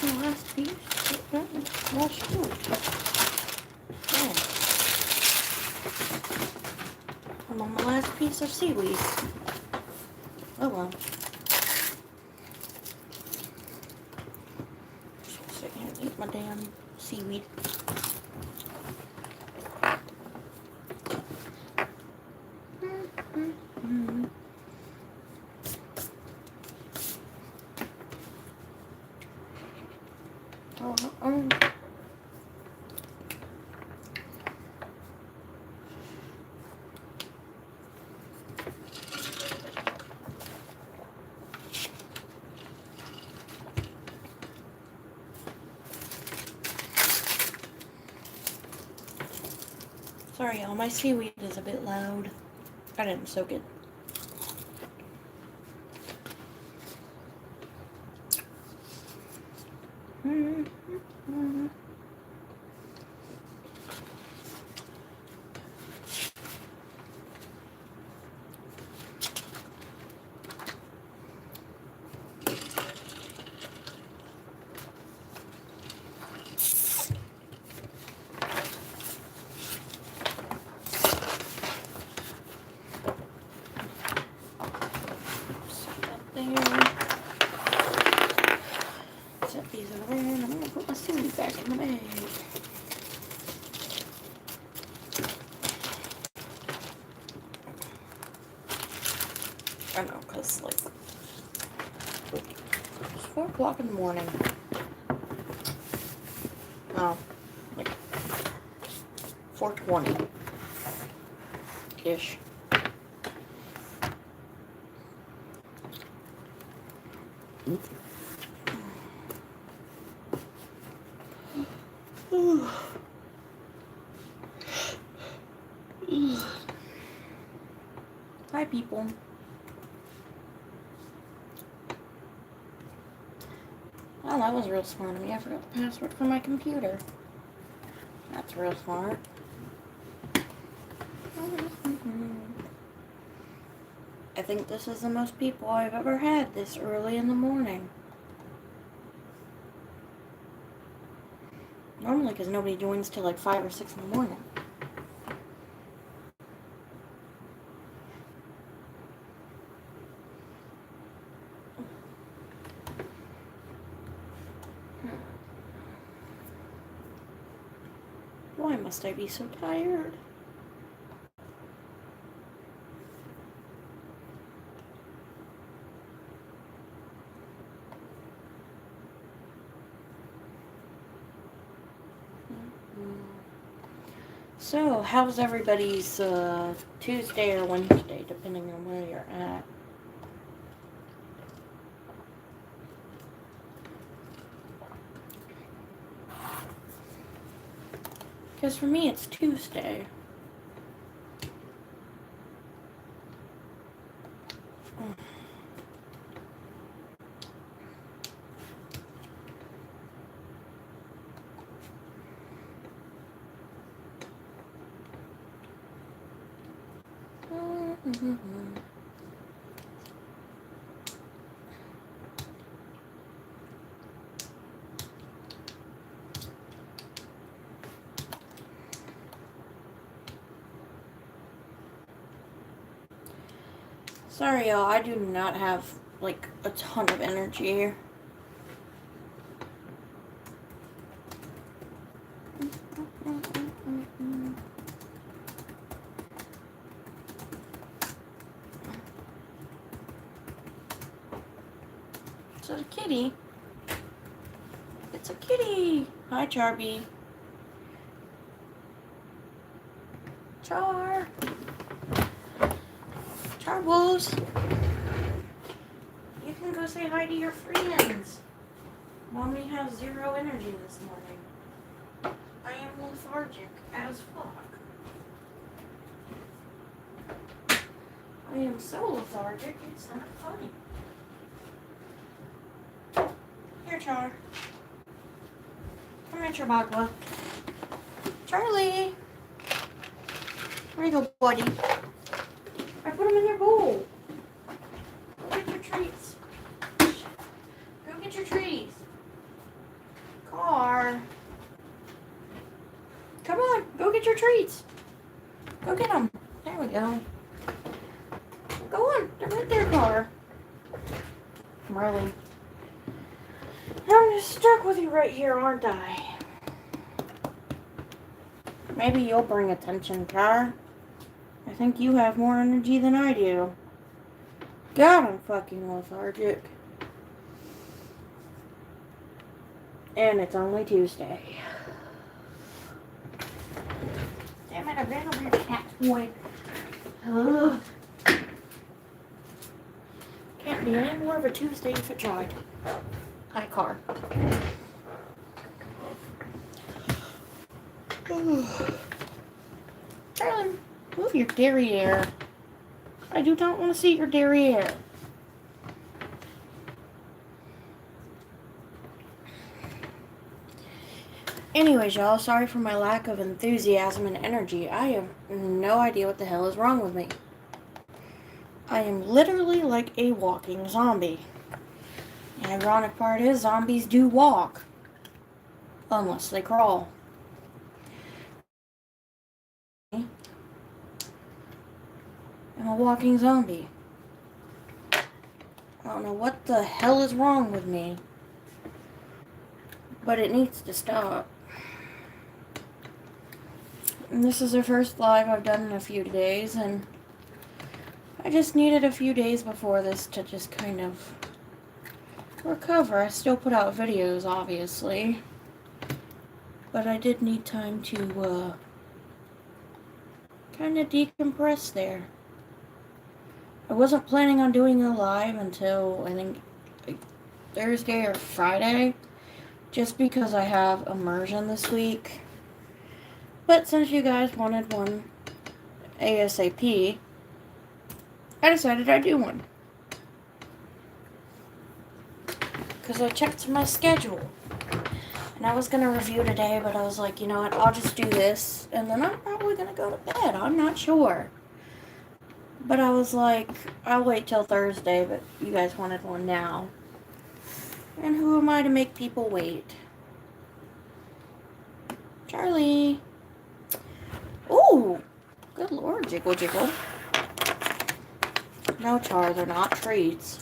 The last piece. Last fruit. Oh. I'm on the last piece of seaweed. Oh well. Just sit here and eat my damn seaweed. Sorry, y'all, my seaweed is a bit loud. I didn't soak it. Set these over there, and I'm gonna put my seaweed back in the bag. I know, cause like it's 4 o'clock in the morning. Oh, like 4:20 ish. Hi, people. Well, that was real smart of me. I forgot the password for my computer. That's real smart. I think this is the most people I've ever had this early in the morning. Normally, because nobody joins till like 5 or 6 in the morning. Why must I be so tired? So, how's everybody's Tuesday or Wednesday, depending on where you're at? Because for me, it's Tuesday. Sorry, y'all, I do not have, like, a ton of energy here. So the kitty. It's a kitty. Hi, Charby. Char. Charbles. You can go say hi to your friends. Mommy has 0 energy this morning. I am lethargic as fuck. I am so lethargic, it's not funny. Here, Char. Come here, Charbagua. Charlie. There you go, buddy. I put them in your bowl. Go get your treats. Go get your treats. car. Come on, go get your treats. Go get them. There we go. Go on, they're right there, car. Really. I'm just stuck with you right here, aren't I? Maybe you'll bring attention, car. I think you have more energy than I do. God, I'm fucking lethargic. And it's only Tuesday. Damn it, I've been over your cat toy. Ugh. Can't be any more of a Tuesday if it tried. Hi, car. Darling, move your derriere. I do not want to see your derriere. Anyways, y'all, sorry for my lack of enthusiasm and energy. I have no idea what the hell is wrong with me. I am literally like a walking zombie. The ironic part is zombies do walk. Unless they crawl. I'm a walking zombie. I don't know what the hell is wrong with me. But it needs to stop. And this is the first live I've done in a few days, and I just needed a few days before this to just kind of recover. I still put out videos, obviously, but I did need time to kind of decompress there. I wasn't planning on doing a live until, I think, Thursday or Friday, just because I have immersion this week. But since you guys wanted one ASAP, I decided I'd do one. Because I checked my schedule. And I was going to review today, but I was like, you know what, I'll just do this. And then I'm probably going to go to bed. I'm not sure. But I was like, I'll wait till Thursday, but you guys wanted one now. And who am I to make people wait? Charlie. Ooh. Good Lord, Jiggle Jiggle. No, Char, they're not treats.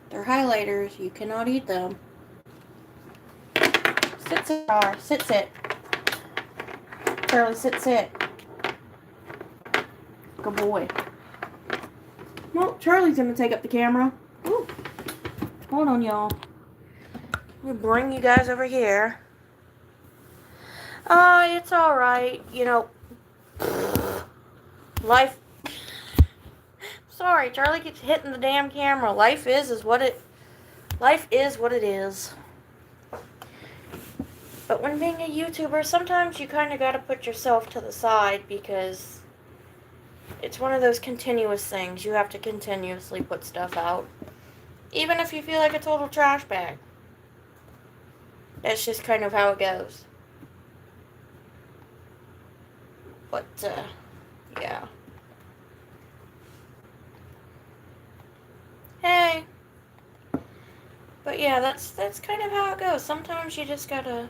They're highlighters. You cannot eat them. Sit, sit, Char. Sit, sit. Charlie, sit, sit. Good boy. Well, Charlie's going to take up the camera. Ooh. Hold on, y'all. Let me bring you guys over here. It's alright. You know, life... Sorry, Charlie keeps hitting the damn camera. Life is what it is. But when being a YouTuber, sometimes you kind of got to put yourself to the side because it's one of those continuous things. You have to continuously put stuff out. Even if you feel like a total trash bag. That's just kind of how it goes. But, yeah. Hey. But yeah, that's kind of how it goes. Sometimes you just gotta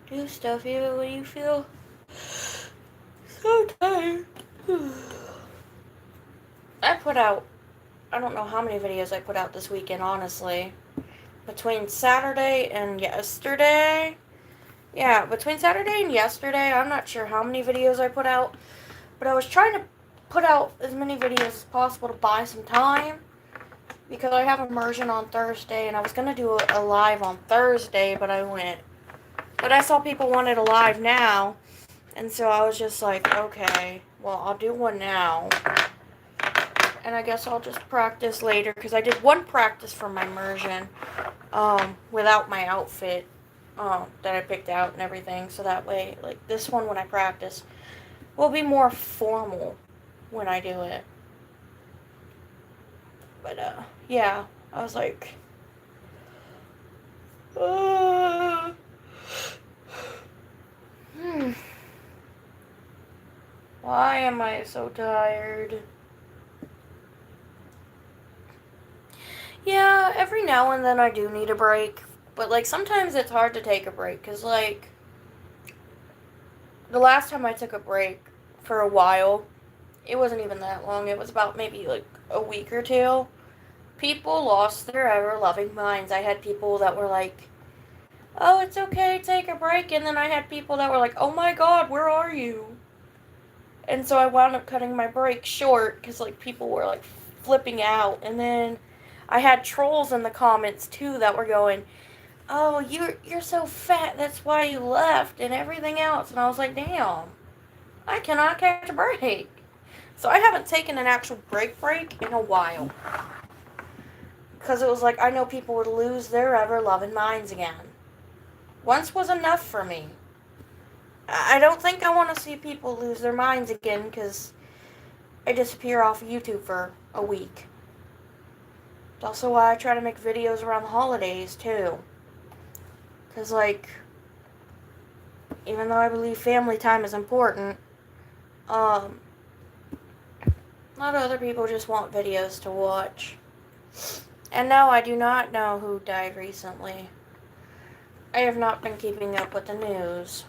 do stuff even when you feel so tired. I put out, I don't know how many videos I put out this weekend, honestly. Between Saturday and yesterday. Yeah, between Saturday and yesterday, I'm not sure how many videos I put out. But I was trying to put out as many videos as possible to buy some time. Because I have immersion on Thursday, and I was going to do a live on Thursday, but I saw people wanted a live now, and so I was just like, okay, well, I'll do one now, and I guess I'll just practice later, because I did one practice for my immersion, without my outfit, that I picked out and everything, so that way, like, this one, when I practice, will be more formal when I do it. But, yeah, I was like, why am I so tired? Yeah, every now and then I do need a break. But, like, sometimes it's hard to take a break. Because, like, the last time I took a break for a while, it wasn't even that long. It was about maybe, like, a week or two. People lost their ever-loving minds. I had people that were like, oh, it's okay, take a break. And then I had people that were like, oh my god, where are you? And so I wound up cutting my break short because, like, people were, like, flipping out. And then I had trolls in the comments, too, that were going, oh, you're so fat, that's why you left, and everything else. And I was like, damn, I cannot catch a break. So I haven't taken an actual break in a while. Because it was like, I know people would lose their ever-loving minds again. Once was enough for me. I don't think I want to see people lose their minds again because I disappear off of YouTube for a week. It's also why I try to make videos around the holidays, too. Because, like, even though I believe family time is important, a lot of other people just want videos to watch. And no, I do not know who died recently. I have not been keeping up with the news.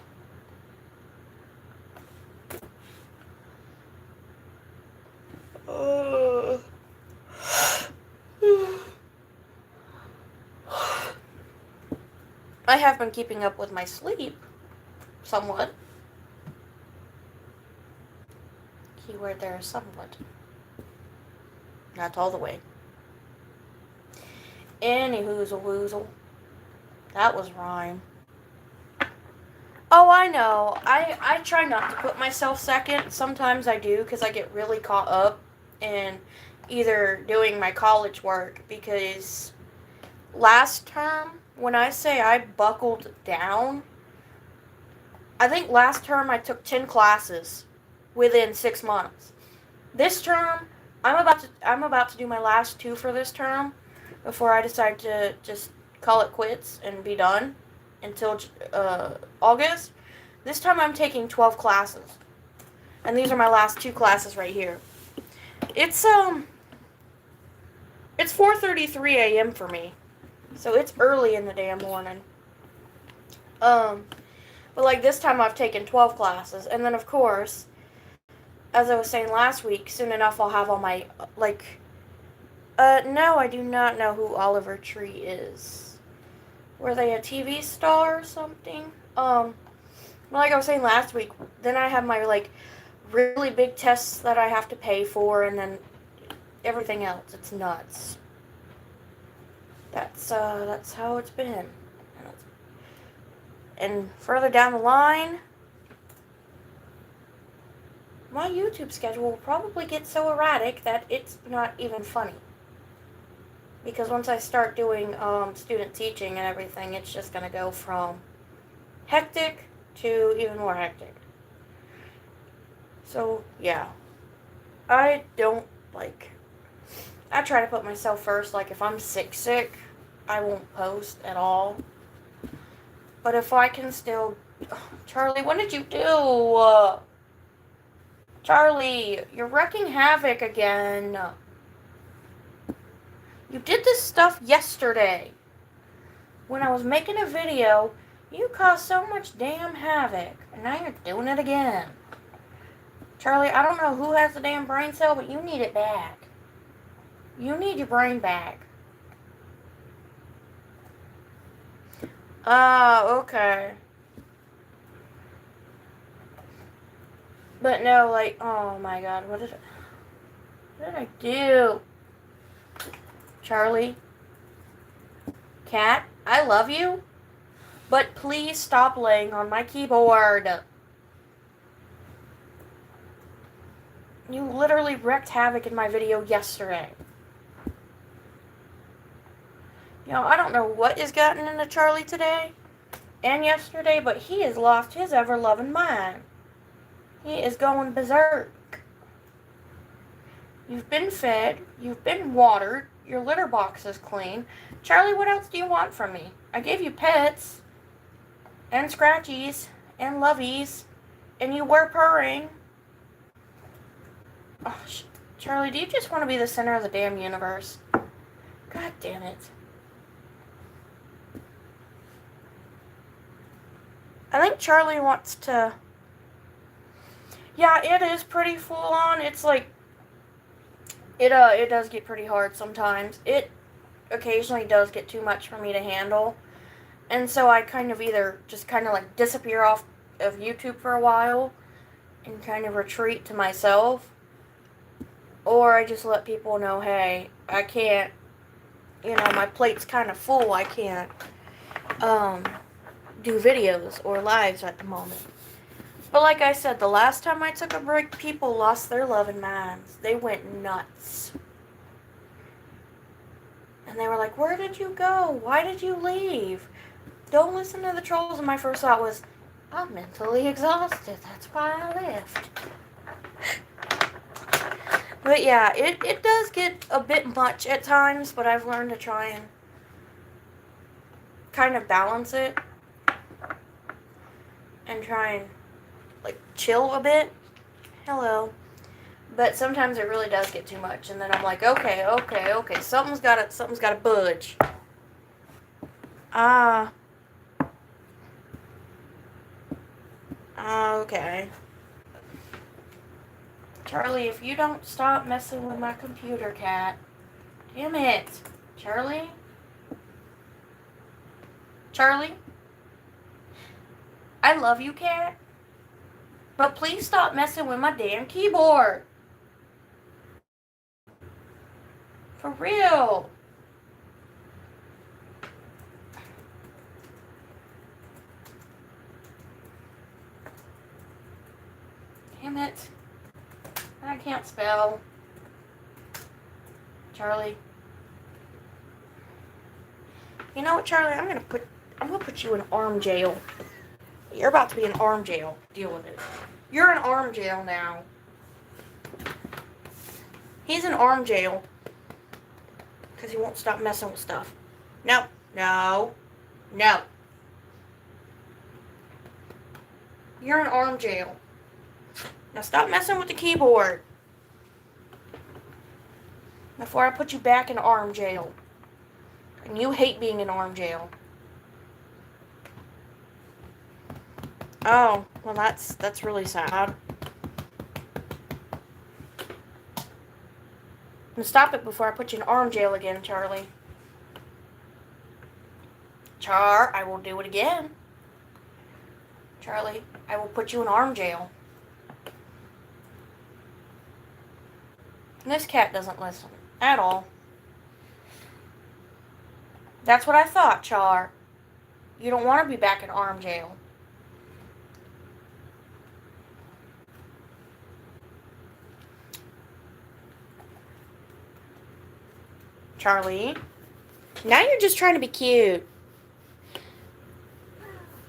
I have been keeping up with my sleep, somewhat. Keyword there is somewhat. Not all the way. Any hoozle woozle. That was rhyme. Oh, I know. I try not to put myself second. Sometimes I do because I get really caught up in either doing my college work because last term, when I say I buckled down, I think last term I took 10 classes within 6 months. This term, I'm about to do my last 2 for this term before I decide to just call it quits and be done until August. This time I'm taking 12 classes. And these are my last 2 classes right here. It's 4:33 a.m. for me. So it's early in the damn morning. But like this time I've taken 12 classes. And then of course, as I was saying last week, soon enough I'll have all my, no, I do not know who Oliver Tree is. Were they a TV star or something? Like I was saying last week, then I have my, really big tests that I have to pay for, and then everything else. It's nuts. That's how it's been. And further down the line, my YouTube schedule will probably get so erratic that it's not even funny. Because once I start doing student teaching and everything, it's just going to go from hectic to even more hectic. So, yeah. I try to put myself first. Like, if I'm sick, I won't post at all. But if I can still... Charlie, what did you do? Charlie, you're wrecking havoc again. You did this stuff yesterday. When I was making a video, you caused so much damn havoc. And now you're doing it again. Charlie, I don't know who has the damn brain cell, but you need it back. You need your brain back. Okay. But no, oh my god, what did I do? Charlie? Cat, I love you, but please stop laying on my keyboard. You literally wreaked havoc in my video yesterday. You know, I don't know what has gotten into Charlie today and yesterday, but he has lost his ever-loving mind. He is going berserk. You've been fed. You've been watered. Your litter box is clean. Charlie, what else do you want from me? I gave you pets. And scratchies. And lovies. And you were purring. Oh, Charlie, do you just want to be the center of the damn universe? God damn it. I think Charlie wants to... Yeah, it is pretty full on. It's like... It does get pretty hard sometimes. It occasionally does get too much for me to handle. And so I kind of either just kind of like disappear off of YouTube for a while and kind of retreat to myself. Or I just let people know, hey, I can't, my plate's kind of full. I can't do videos or lives at the moment. But like I said, the last time I took a break, people lost their loving minds. They went nuts. And they were like, where did you go? Why did you leave? Don't listen to the trolls. And my first thought was, I'm mentally exhausted. That's why I left. But yeah, it does get a bit much at times, but I've learned to try and kind of balance it. And try and, like, chill a bit. Hello. But sometimes it really does get too much. And then I'm like, okay. Something's gotta budge. Okay. Charlie, if you don't stop messing with my computer, cat. Damn it. Charlie? I love you, cat. But please stop messing with my damn keyboard. For real. Damn it. I can't spell. Charlie. You know what, Charlie? I'm gonna put you in arm jail. You're about to be in arm jail. Deal with it. You're in arm jail now. He's in arm jail. Because he won't stop messing with stuff. No. You're in arm jail. Now stop messing with the keyboard. Before I put you back in arm jail. And you hate being in arm jail. Oh, well that's really sad. And stop it before I put you in arm jail again, Charlie. I will do it again. Charlie, I will put you in arm jail. And this cat doesn't listen at all. That's what I thought, Char. You don't want to be back in arm jail. Charlie, now you're just trying to be cute.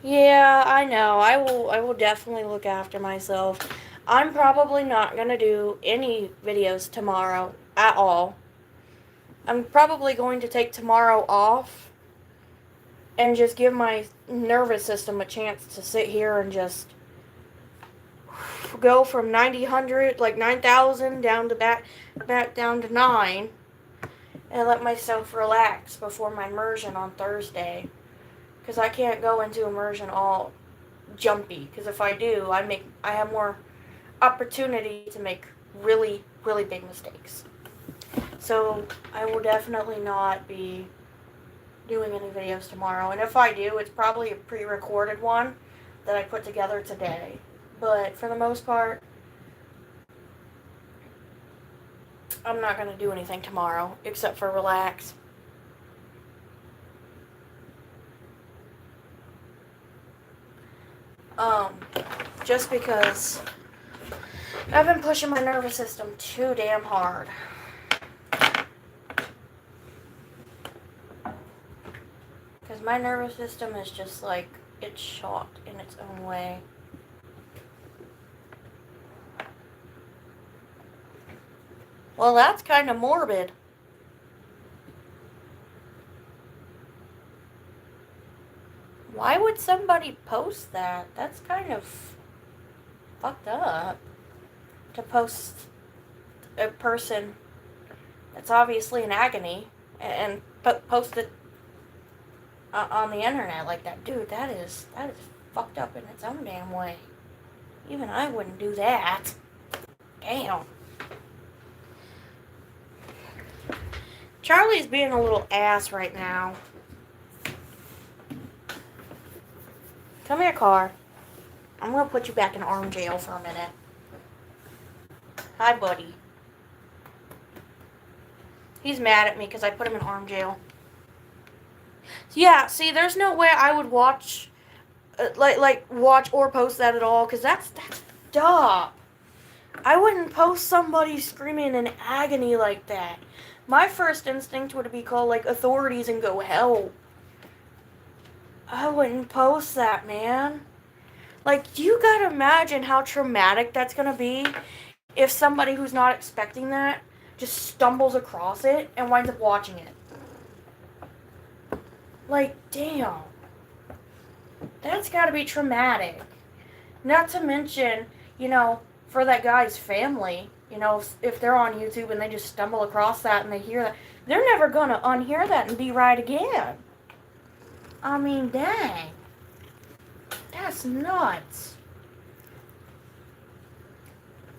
Yeah, I know. I will definitely look after myself. I'm probably not going to do any videos tomorrow at all. I'm probably going to take tomorrow off and just give my nervous system a chance to sit here and just go from 9,000 down to back down to 9 and let myself relax before my immersion on Thursday. Because I can't go into immersion all jumpy. Because if I do, I have more opportunity to make really, really big mistakes. So I will definitely not be doing any videos tomorrow. And if I do, it's probably a pre-recorded one that I put together today. But for the most part, I'm not going to do anything tomorrow except for relax. Just because I've been pushing my nervous system too damn hard. Because my nervous system is just like, it's shot in its own way. Well, that's kind of morbid. Why would somebody post that? That's kind of fucked up. To post a person that's obviously in agony and post it on the internet like that. Dude, that is fucked up in its own damn way. Even I wouldn't do that. Damn. Charlie's being a little ass right now. Come here, car. I'm gonna put you back in arm jail for a minute. Hi, buddy. He's mad at me because I put him in arm jail. Yeah, see, there's no way I would watch, watch or post that at all, because that's dumb. I wouldn't post somebody screaming in agony like that. My first instinct would be call, authorities and go hell. I wouldn't post that, man. You gotta imagine how traumatic that's gonna be if somebody who's not expecting that just stumbles across it and winds up watching it. Damn. That's gotta be traumatic. Not to mention, for that guy's family, if they're on YouTube and they just stumble across that and they hear that, they're never gonna unhear that and be right again. I mean, dang. That's nuts.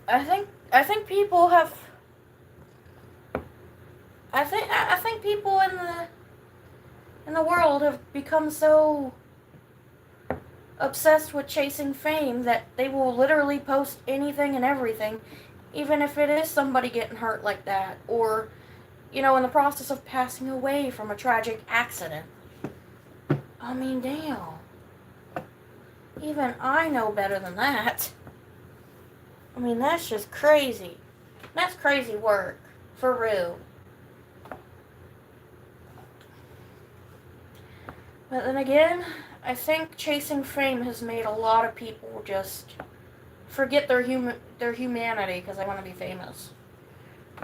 I think people have. I think people in the world have become so obsessed with chasing fame that they will literally post anything and everything, even if it is somebody getting hurt like that, or, in the process of passing away from a tragic accident. I mean, damn. Even I know better than that. I mean, that's just crazy. That's crazy work. For real. But then again, I think chasing fame has made a lot of people just forget their humanity because they want to be famous.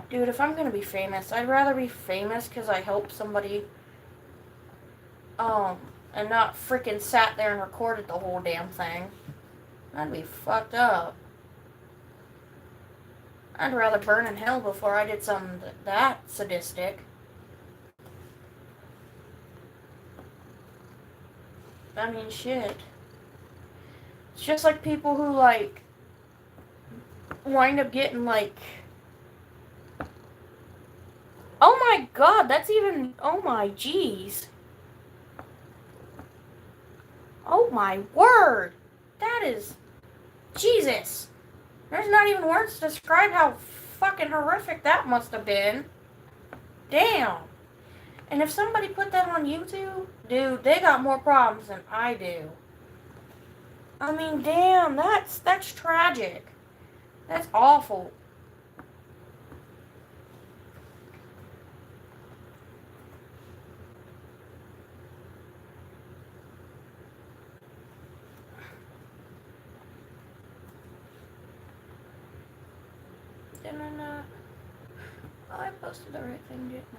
Dude, if I'm going to be famous, I'd rather be famous because I helped somebody, and not freaking sat there and recorded the whole damn thing. That'd be fucked up. I'd rather burn in hell before I did something that sadistic. I mean, shit. It's just like people who, wind up getting, oh my god, that's even, oh my jeez. Oh my word. That is, Jesus. There's not even words to describe how fucking horrific that must have been. Damn. And if somebody put that on YouTube, dude, they got more problems than I do. I mean, damn, that's tragic. That's awful. Didn't I not? Oh, I posted the right thing, didn't I?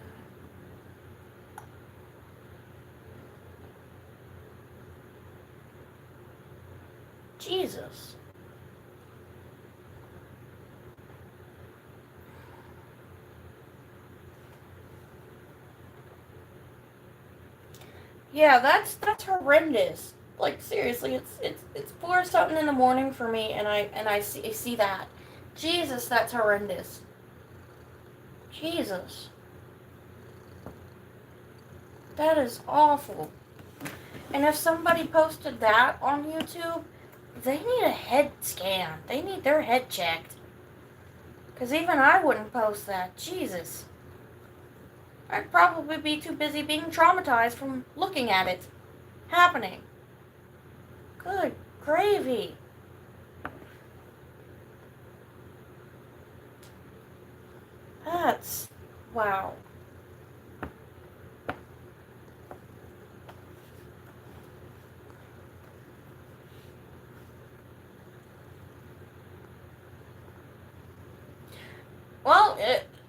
Jesus. Yeah, that's horrendous. Seriously, it's 4 something in the morning for me, and I see that. Jesus, that's horrendous. Jesus. That is awful. And if somebody posted that on YouTube, they need a head scan. They need their head checked. Because even I wouldn't post that. Jesus. I'd probably be too busy being traumatized from looking at it happening. Good gravy. That's... wow. Well,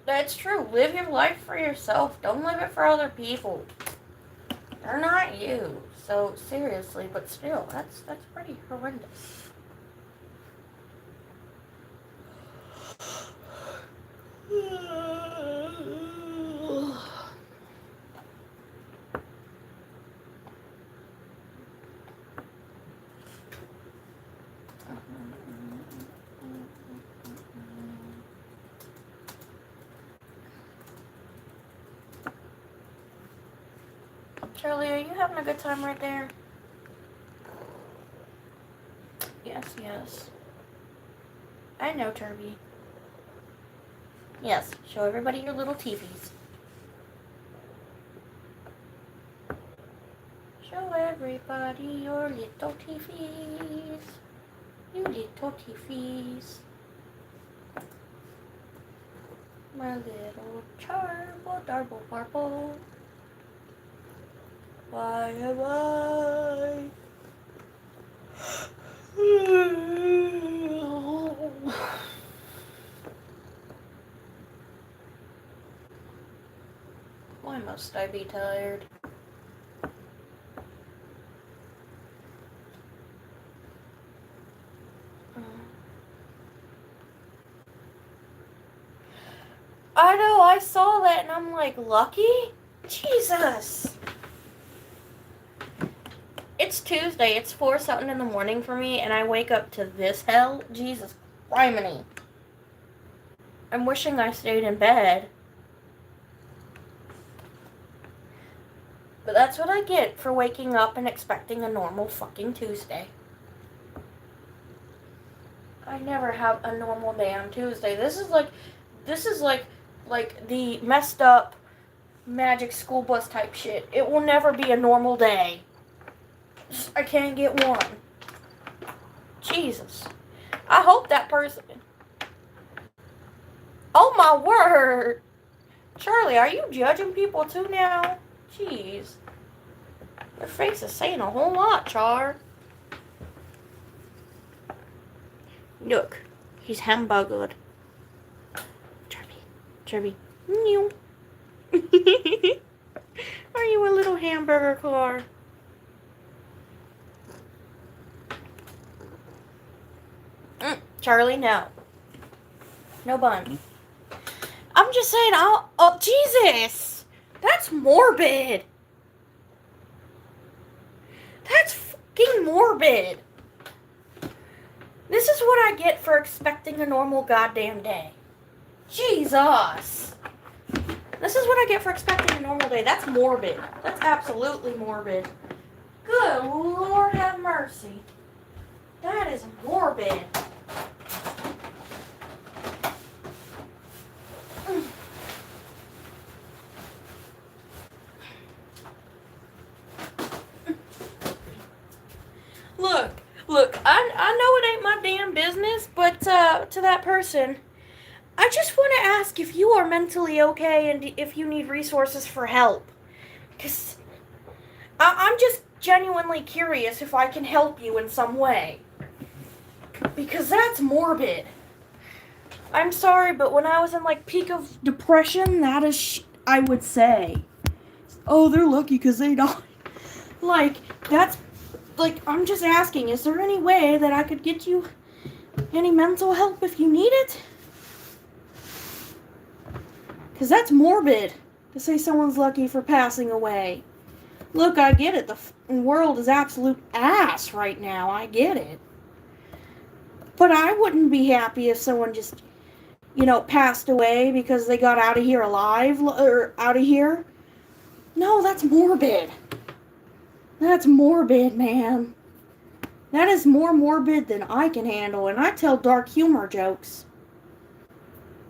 that's true. Live your life for yourself. Don't live it for other people. They're not you. So, seriously, but still, that's pretty horrendous. Charlie, are you having a good time right there? Yes, yes. I know, Turby. Yes, show everybody your little teepees. Show everybody your little teepees. You little teepees. My little charble, darble, barble. Why am I? Why must I be tired? I know, I saw that and I'm like, lucky? Jesus! It's Tuesday, it's 4 something in the morning for me, and I wake up to this hell? Jesus criminy. I'm wishing I stayed in bed. But that's what I get for waking up and expecting a normal fucking Tuesday. I never have a normal day on Tuesday. This is like the messed up magic school bus type shit. It will never be a normal day. I can't get one. Jesus. I hope that person... Oh my word! Charlie, are you judging people too now? Jeez. Your face is saying a whole lot, Char. Look, he's hamburgered. Chirby. Meow. Are you a little hamburger car? Charlie, no. No bun. I'm just saying, oh, Jesus! That's morbid! That's fucking morbid! This is what I get for expecting a normal goddamn day. Jesus! This is what I get for expecting a normal day. That's morbid. That's absolutely morbid. Good Lord have mercy. That is morbid. Look, I know it ain't my damn business, but to that person, I just want to ask if you are mentally okay and if you need resources for help. Because I'm just genuinely curious if I can help you in some way. Because that's morbid. I'm sorry, but when I was in, like, peak of depression, that is I would say. Oh, they're lucky because they died. Like, that's... Like, I'm just asking, is there any way that I could get you any mental help if you need it? Because that's morbid to say someone's lucky for passing away. Look, I get it. The world is absolute ass right now. I get it. But I wouldn't be happy if someone just, passed away because they got out of here alive or out of here. No, that's morbid. That's morbid, man. That is more morbid than I can handle, and I tell dark humor jokes.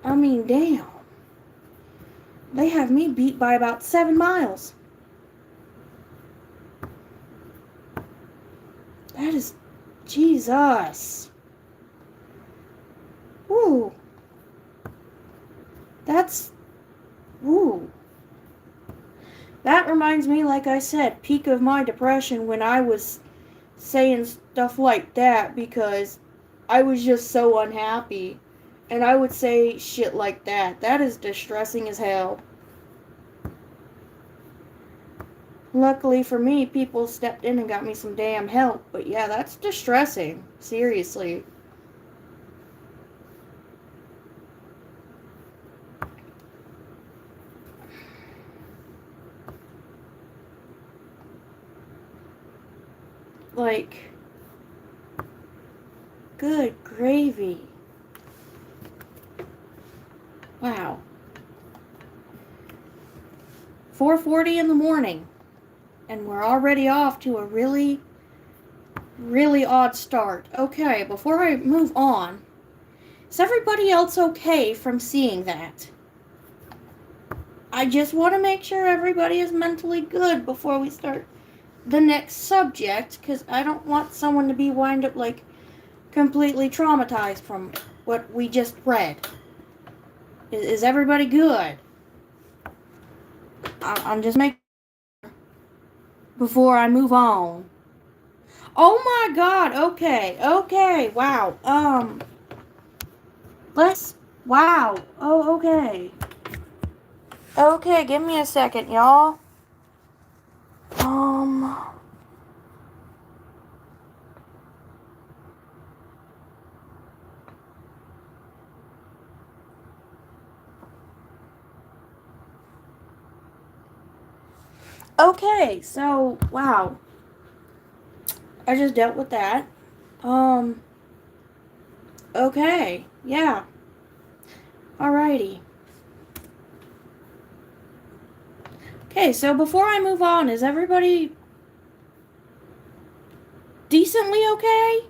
I mean, damn. They have me beat by about 7 miles. That is... Jesus. Ooh. That's... Ooh. That reminds me, like I said, peak of my depression when I was saying stuff like that because I was just so unhappy. And I would say shit like that. That is distressing as hell. Luckily for me, people stepped in and got me some damn help. But yeah, that's distressing. Seriously. Like, good gravy. Wow. 4:40 in the morning. And we're already off to a really, really odd start. Okay, before I move on, is everybody else okay from seeing that? I just want to make sure everybody is mentally good before we start the next subject, because I don't want someone to be wind up like completely traumatized from what we just read. Is everybody good? I'm just making before I move on. Oh my god, okay, wow, wow, oh, okay. Okay, give me a second, y'all. Okay, so, wow. I just dealt with that. Okay, yeah. Alrighty. Okay, so before I move on, is everybody decently okay?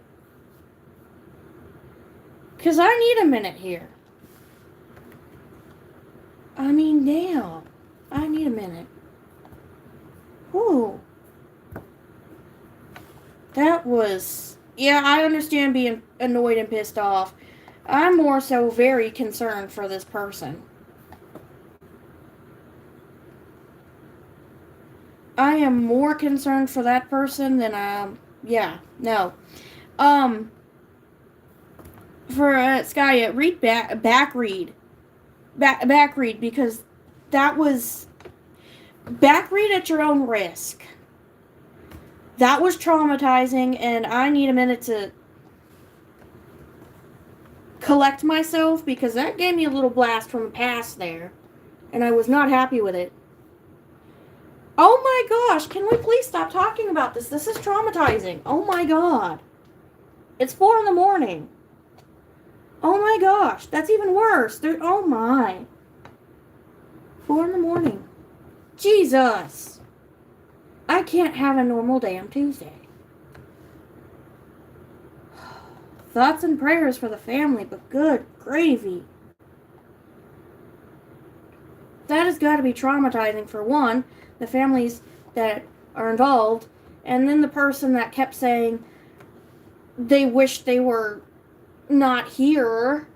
Because I need a minute here. I mean, damn. I need a minute. Whew. That was... Yeah, I understand being annoyed and pissed off. I'm more so very concerned for this person. I am more concerned for that person than yeah, no. For Skya, read back read because that was back read at your own risk. That was traumatizing, and I need a minute to collect myself because that gave me a little blast from the past there, and I was not happy with it. Oh my gosh, can we please stop talking about this? This is traumatizing. Oh my god. It's 4 in the morning. Oh my gosh, that's even worse. Oh my. 4 in the morning. Jesus. I can't have a normal damn Tuesday. Thoughts and prayers for the family, but good gravy. That has got to be traumatizing for one, the families that are involved, and then the person that kept saying they wish they were not here,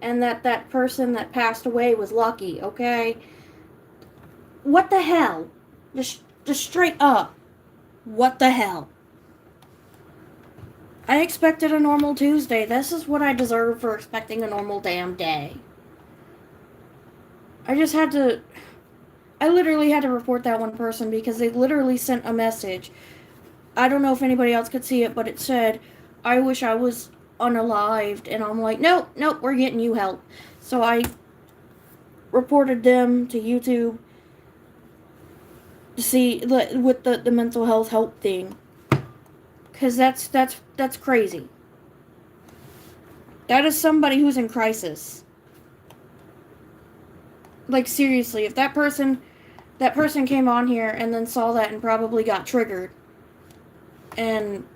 and that person that passed away was lucky, okay? What the hell? Just straight up. What the hell? I expected a normal Tuesday. This is what I deserve for expecting a normal damn day. I literally had to report that one person because they literally sent a message. I don't know if anybody else could see it, but it said, I wish I was unalived. And I'm like, nope, we're getting you help. So I reported them to YouTube to see with the mental health help thing. Because that's crazy. That is somebody who's in crisis. Like, seriously, if that person came on here and then saw that and probably got triggered. And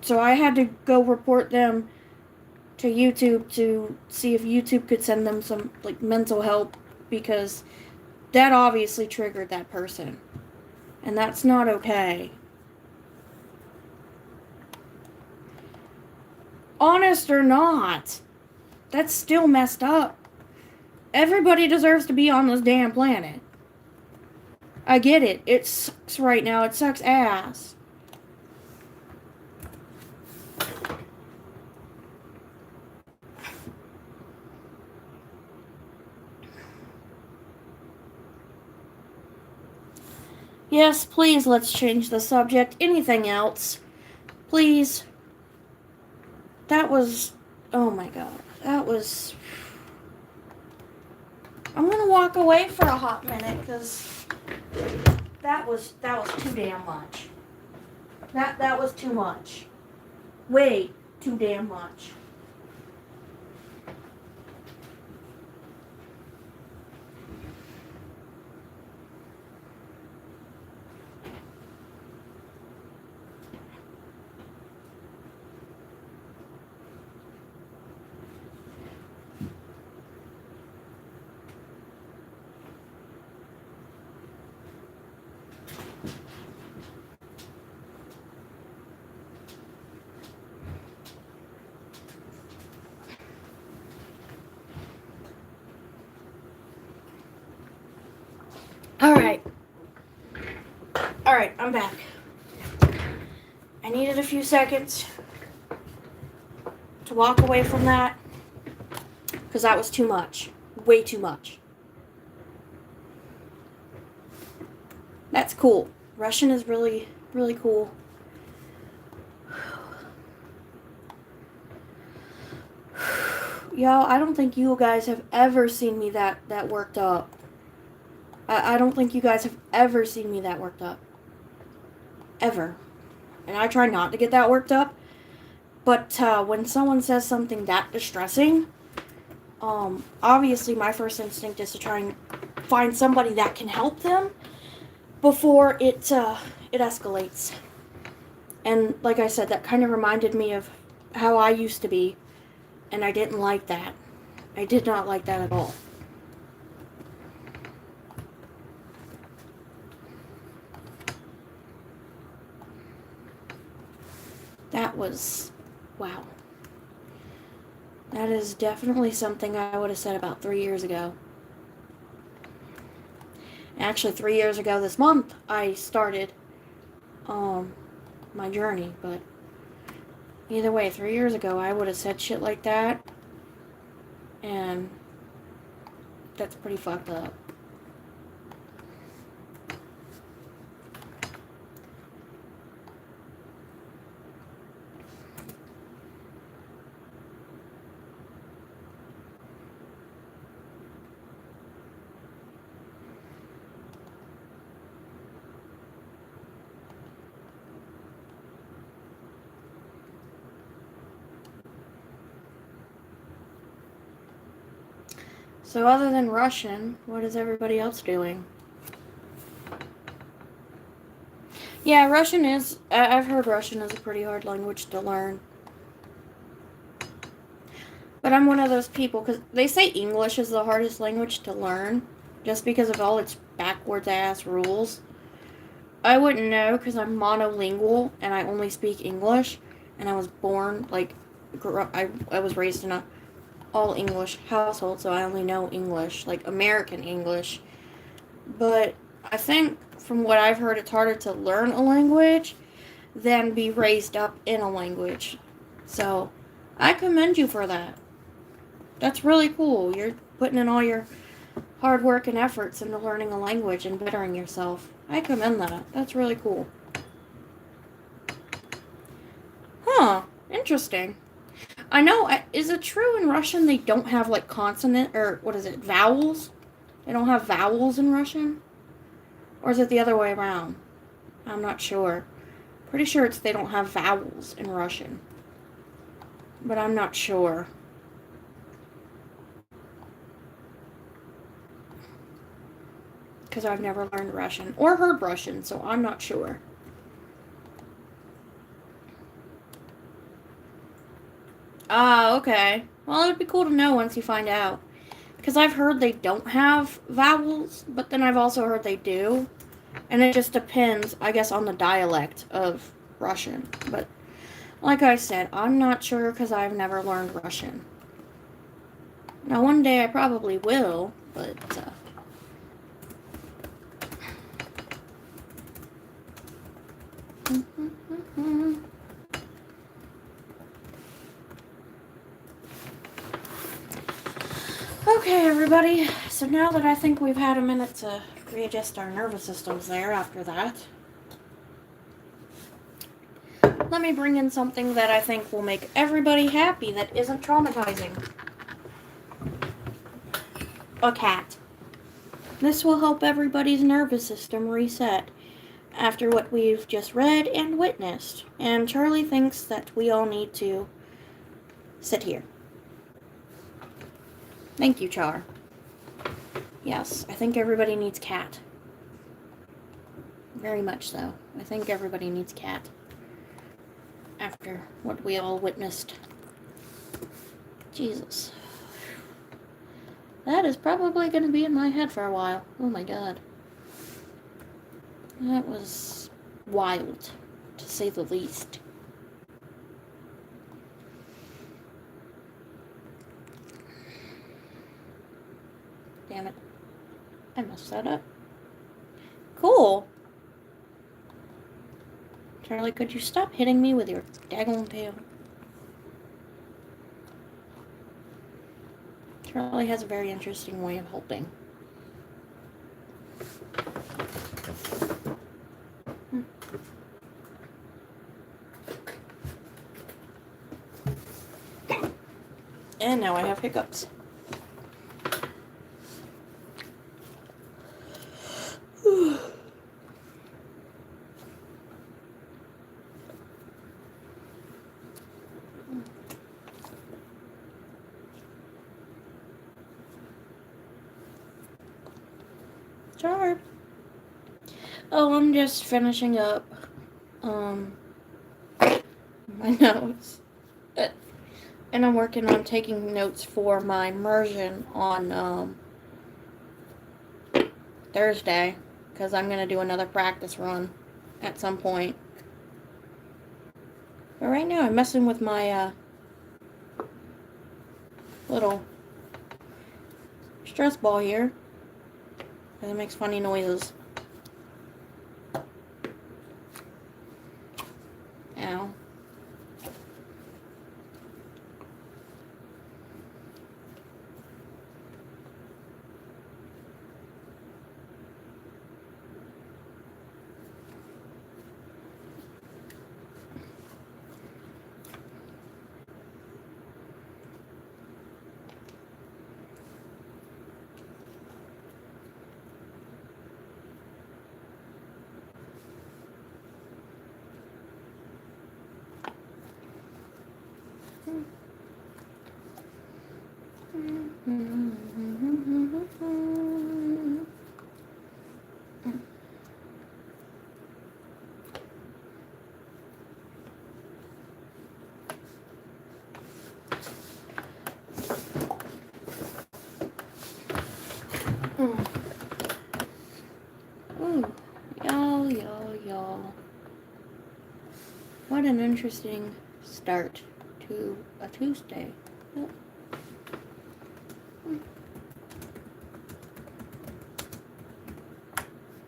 so I had to go report them to YouTube to see if YouTube could send them some, like, mental help, because that obviously triggered that person. And that's not okay. Honest or not, that's still messed up. Everybody deserves to be on this damn planet. I get it. It sucks right now. It sucks ass. Yes, please, let's change the subject. Anything else? Please. That was... Oh my god. That was... I'm gonna walk away for a hot minute, because that was too damn much. That was too much. Way too damn much. Alright. Alright, I'm back. I needed a few seconds to walk away from that because that was too much. Way too much. That's cool. Russian is really, really cool. Y'all, I don't think you guys have ever seen me that worked up. I don't think you guys have ever seen me that worked up. Ever. And I try not to get that worked up. But when someone says something that distressing, obviously my first instinct is to try and find somebody that can help them before it escalates. And like I said, that kind of reminded me of how I used to be. And I didn't like that. I did not like that at all. That was, wow. That is definitely something I would have said about 3 years ago. Actually, 3 years ago this month, I started my journey, but either way, 3 years ago, I would have said shit like that, and that's pretty fucked up. So other than Russian, what is everybody else doing? Yeah, Russian is, I've heard Russian is a pretty hard language to learn. But I'm one of those people, because they say English is the hardest language to learn, just because of all its backwards ass rules. I wouldn't know, because I'm monolingual, and I only speak English, and I was born, like, I was raised in a all English household, so I only know English, like American English. But I think from what I've heard, it's harder to learn a language than be raised up in a language. So I commend you for that. That's really cool. You're putting in all your hard work and efforts into learning a language and bettering yourself. I commend that. That's really cool. Huh. Interesting. I know, is it true in Russian they don't have, like, consonant, or, what is it, vowels? They don't have vowels in Russian? Or is it the other way around? I'm not sure. Pretty sure it's they don't have vowels in Russian. But I'm not sure. Because I've never learned Russian, or heard Russian, so I'm not sure. Ah, okay. Well, it would be cool to know once you find out. Because I've heard they don't have vowels, but then I've also heard they do. And it just depends, I guess, on the dialect of Russian. But, like I said, I'm not sure because I've never learned Russian. Now, one day I probably will, but, Okay, everybody. So now that I think we've had a minute to readjust our nervous systems there after that, let me bring in something that I think will make everybody happy that isn't traumatizing. A cat. This will help everybody's nervous system reset after what we've just read and witnessed. And Charlie thinks that we all need to sit here. Thank you, Char. Yes, I think everybody needs cat. Very much so. I think everybody needs cat. After what we all witnessed. Jesus. That is probably going to be in my head for a while. Oh my god. That was wild, to say the least. Damn it. I messed that up. Cool. Charlie, could you stop hitting me with your daggone tail? Charlie has a very interesting way of holding. And now I have hiccups. Sharp. Oh, I'm just finishing up my notes. And I'm working on taking notes for my immersion on Thursday, because I'm going to do another practice run at some point. But right now I'm messing with my little stress ball here, because it makes funny noises. Ow. Ooh, y'all. What an interesting start to a Tuesday. Yep.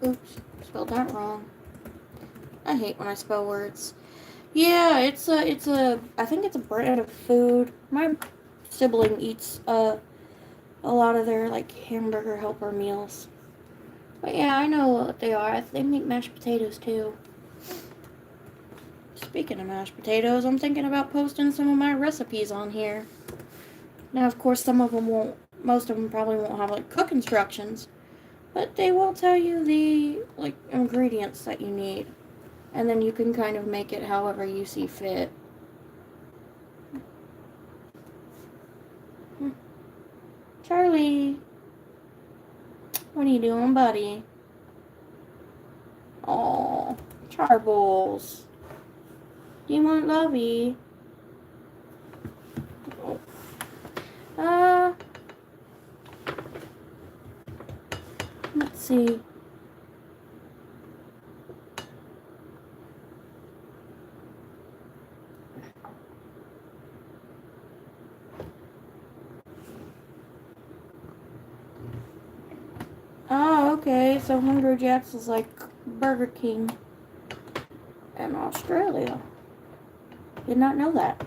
Oops, spelled that wrong. I hate when I spell words. Yeah, I think it's a brand of food. My sibling eats a lot of their like hamburger helper meals. But yeah, I know what they are. They make mashed potatoes too. Speaking of mashed potatoes, I'm thinking about posting some of my recipes on here. Now, of course, most of them probably won't have like cook instructions, but they will tell you the like ingredients that you need. And then you can kind of make it however you see fit. Charlie, what are you doing, buddy? Aw, Charbles. Do you want Lovey? Let's see. Oh, okay, so Hungry Jack's is like Burger King in Australia. Did not know that.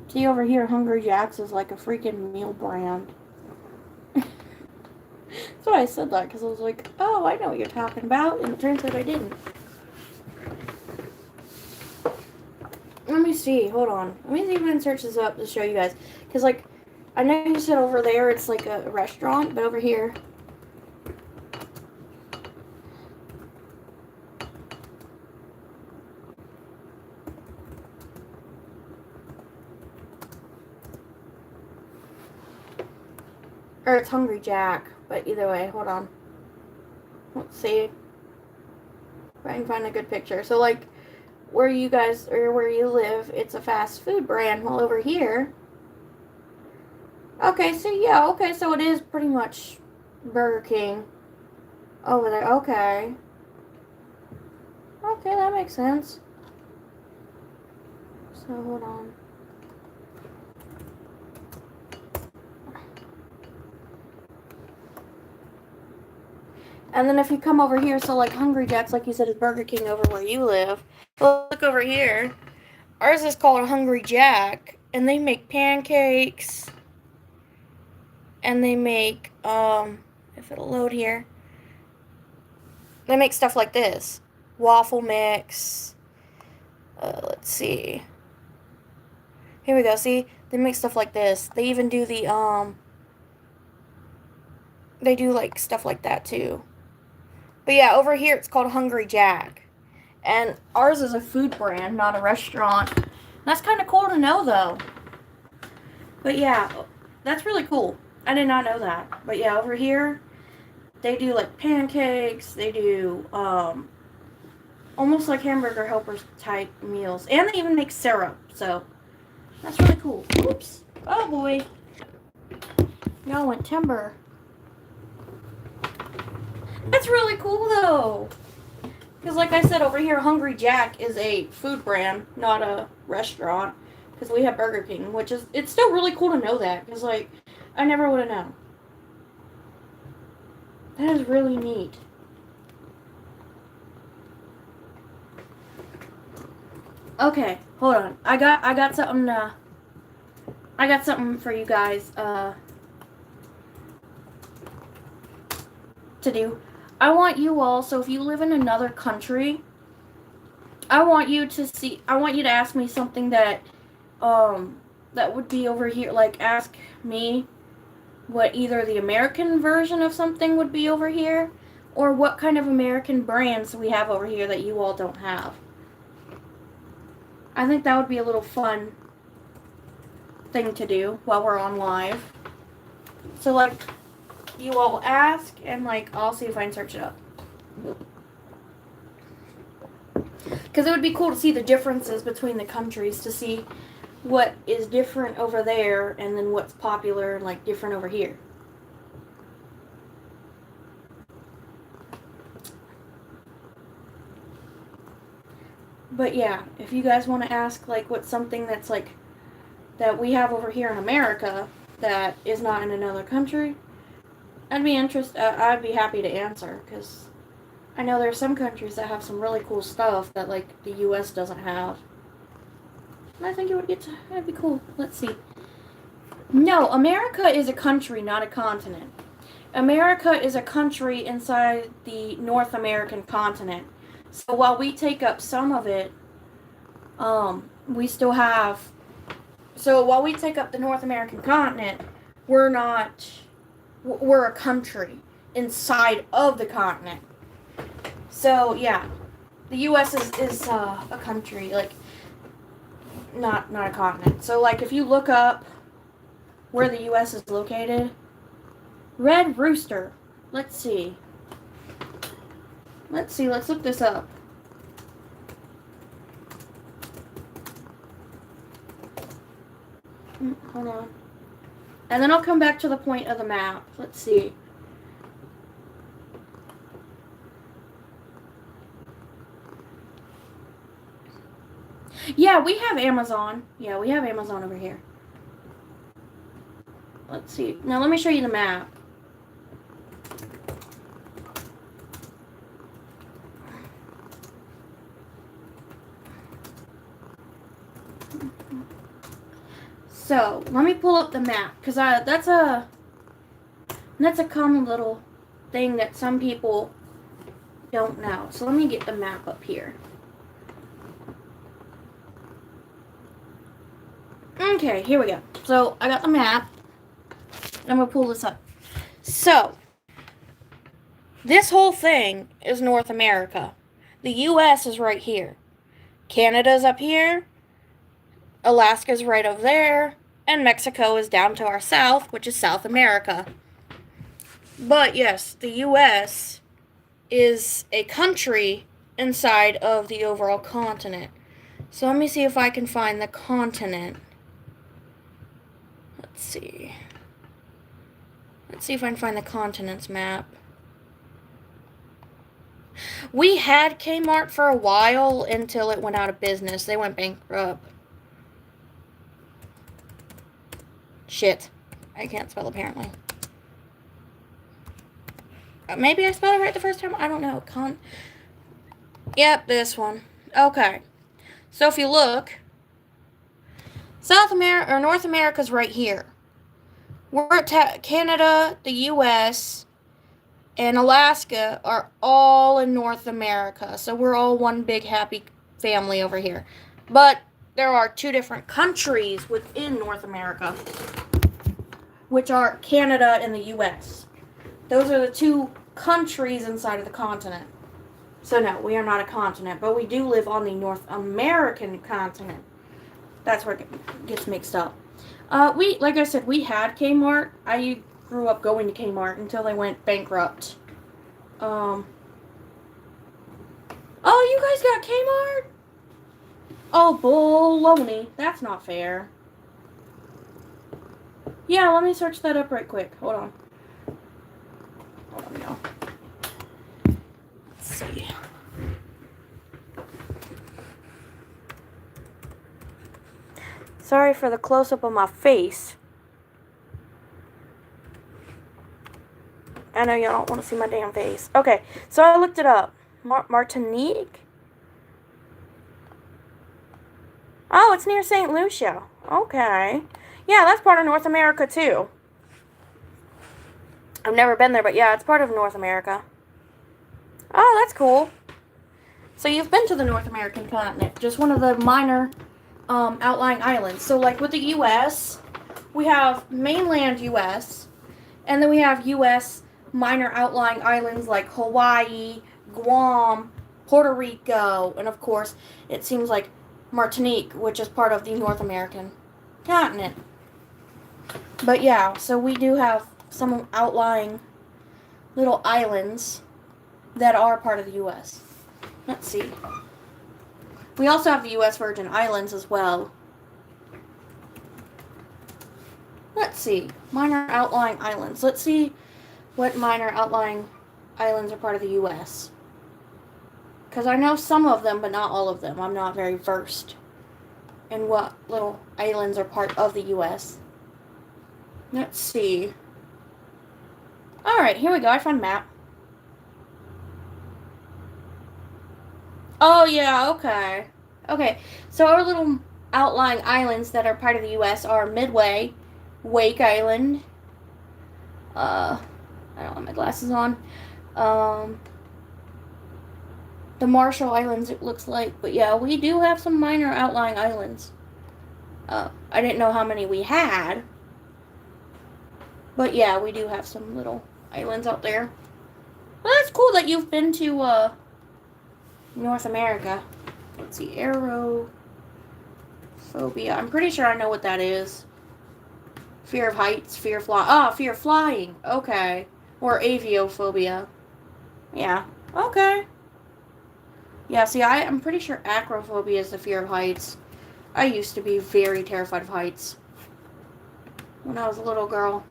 See, over here, Hungry Jack's is like a freaking meal brand. That's why I said that, because I was like, oh, I know what you're talking about, and it turns out I didn't. Let me see, hold on. Let me see if I can search this up to show you guys. Because, like, I know you said over there it's like a restaurant, but over here... Or it's Hungry Jack, but either way, hold on. Let's see if I can find a good picture. So, like, where you guys, or where you live, it's a fast food brand. Well, over here... Okay, so yeah, okay, so it is pretty much Burger King over there. Okay. Okay, that makes sense. So, hold on. And then if you come over here, so like Hungry Jack's, like you said, is Burger King over where you live. Well, look over here. Ours is called Hungry Jack, and they make pancakes. And they make, if it'll load here, they make stuff like this. Waffle mix. Let's see. Here we go, see? They make stuff like this. They even do the, they do, like, stuff like that, too. But yeah, over here it's called Hungry Jack. And ours is a food brand, not a restaurant. That's kind of cool to know, though. But yeah, that's really cool. I did not know that. But yeah, over here, they do, like, pancakes. They do, almost like Hamburger Helpers type meals. And they even make syrup, so that's really cool. Oops. Oh, boy. Y'all went timber. That's really cool, though. Because, like I said, over here, Hungry Jack is a food brand, not a restaurant. Because we have Burger King, which is, it's still really cool to know that. Because, like, I never would have known. That is really neat. Okay, hold on. I got something for you guys, to do. I want you all, so if you live in another country, I want you to ask me something that would be over here, like ask me what either the American version of something would be over here, or what kind of American brands we have over here that you all don't have. I think that would be a little fun thing to do while we're on live. So, like, you all ask, and, like, I'll see if I can search it up. Because it would be cool to see the differences between the countries, to see what is different over there, and then what's popular, like, different over here. But yeah, if you guys want to ask, like, what's something that's, like, that we have over here in America that is not in another country, I'd be happy to answer, because I know there's some countries that have some really cool stuff that, like, the U.S. doesn't have. And I think it'd be cool. Let's see. No, America is a country, not a continent. America is a country inside the North American continent. So while we take up some of it, we still have... So while we take up the North American continent, we're a country inside of the continent. So, yeah. The U.S. is a country, like, not a continent. So, like, if you look up where the U.S. is located, Red Rooster. Let's see. Let's look this up. Hold on. And then I'll come back to the point of the map. Let's see. Yeah, we have Amazon. Yeah, we have Amazon over here. Let's see. Now let me show you the map. So, let me pull up the map, because that's a common little thing that some people don't know. So let me get the map up here. Okay, here we go. So, I got the map. I'm going to pull this up. So, this whole thing is North America. The U.S. is right here. Canada's up here. Alaska's right over there. And Mexico is down to our south, which is South America. But yes, the U.S. is a country inside of the overall continent. So let me see if I can find the continent. Let's see. Let's see if I can find the continents map. We had Kmart for a while until it went out of business. They went bankrupt. Shit. I can't spell apparently. Maybe I spelled it right the first time. I don't know. Yep, this one. Okay. So if you look, South America or North America's right here. We're at Canada, the U.S., and Alaska are all in North America. So we're all one big happy family over here. But there are two different countries within North America, which are Canada and the U.S. Those are the two countries inside of the continent. So no, we are not a continent, but we do live on the North American continent. That's where it gets mixed up. Like I said, we had Kmart. I grew up going to Kmart until they went bankrupt. Oh, you guys got Kmart? Oh, baloney. That's not fair. Yeah, let me search that up right quick. Hold on. No. Let's see. Sorry for the close-up of my face. I know y'all don't want to see my damn face. Okay, so I looked it up. Martinique? Oh, it's near St. Lucia. Okay. Yeah, that's part of North America, too. I've never been there, but yeah, it's part of North America. Oh, that's cool. So you've been to the North American continent, just one of the minor outlying islands. So like with the U.S., we have mainland U.S., and then we have U.S. minor outlying islands like Hawaii, Guam, Puerto Rico, and of course, it seems like Martinique, which is part of the North American continent. But yeah, so we do have some outlying little islands that are part of the U.S. Let's see. We also have the U.S. Virgin Islands as well. Let's see. Minor outlying islands. Let's see what minor outlying islands are part of the U.S. Because I know some of them, but not all of them. I'm not very versed in what little islands are part of the U.S. Let's see. Alright, here we go. I found a map. Oh, yeah, okay. Okay, so our little outlying islands that are part of the U.S. are Midway, Wake Island, I don't have my glasses on, the Marshall Islands, it looks like. But yeah, we do have some minor outlying islands. I didn't know how many we had. But yeah, we do have some little islands out there. Well, that's cool that you've been to, North America. Let's see, aerophobia. I'm pretty sure I know what that is. Fear of heights, fear of flying. Ah, fear of flying. Okay. Or aviophobia. Yeah. Okay. Yeah, see, I'm pretty sure acrophobia is the fear of heights. I used to be very terrified of heights when I was a little girl.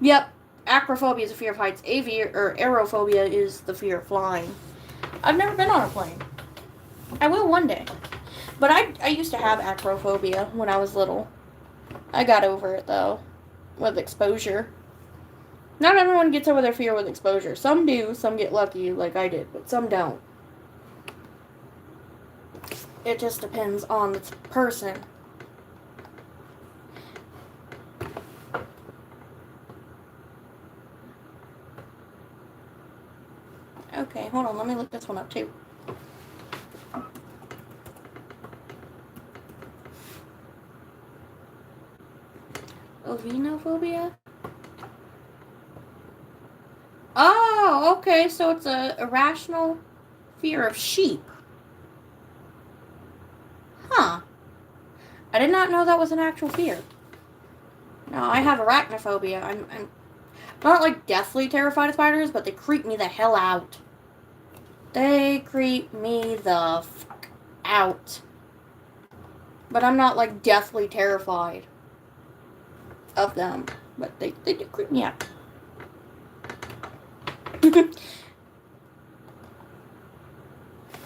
Yep. Acrophobia is the fear of heights. Aerophobia is the fear of flying. I've never been on a plane. I will one day. But I used to have acrophobia when I was little. I got over it, though, with exposure. Not everyone gets over their fear with exposure. Some do. Some get lucky, like I did, but some don't. It just depends on the person. Okay, hold on. Let me look this one up, too. Ovinophobia? Oh, okay. So it's a irrational fear of sheep. Huh. I did not know that was an actual fear. No, I have arachnophobia. I'm not like deathly terrified of spiders, but they creep me the hell out. They creep me the fuck out. But I'm not like deathly terrified of them. But they do creep me out.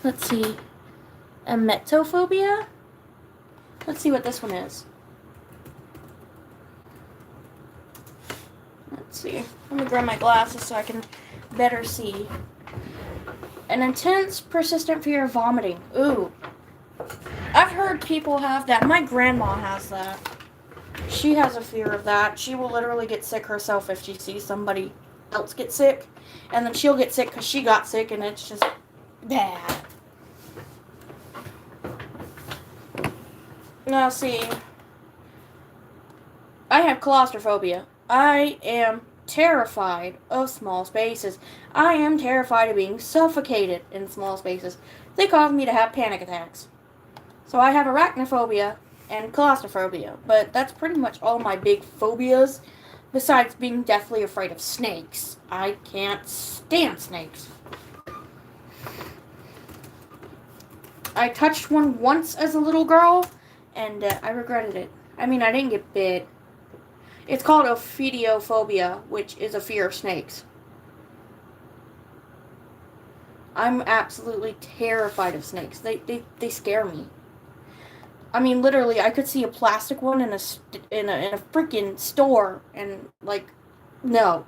Let's see. Emetophobia? Let's see what this one is. Let's see. Let me grab my glasses so I can Better C. An intense, persistent fear of vomiting. Ooh. I've heard people have that. My grandma has that. She has a fear of that. She will literally get sick herself if she sees somebody else get sick. And then she'll get sick because she got sick, and it's just bad. Now, see. I have claustrophobia. I am terrified of small spaces. I am terrified of being suffocated in small spaces. They cause me to have panic attacks. So I have arachnophobia and claustrophobia, but that's pretty much all my big phobias, besides being deathly afraid of snakes. I can't stand snakes. I touched one once as a little girl, and I regretted it. I mean, I didn't get bit. It's called ophidiophobia, which is a fear of snakes. I'm absolutely terrified of snakes. They scare me. I mean, literally, I could see a plastic one in a freaking store, and like, no.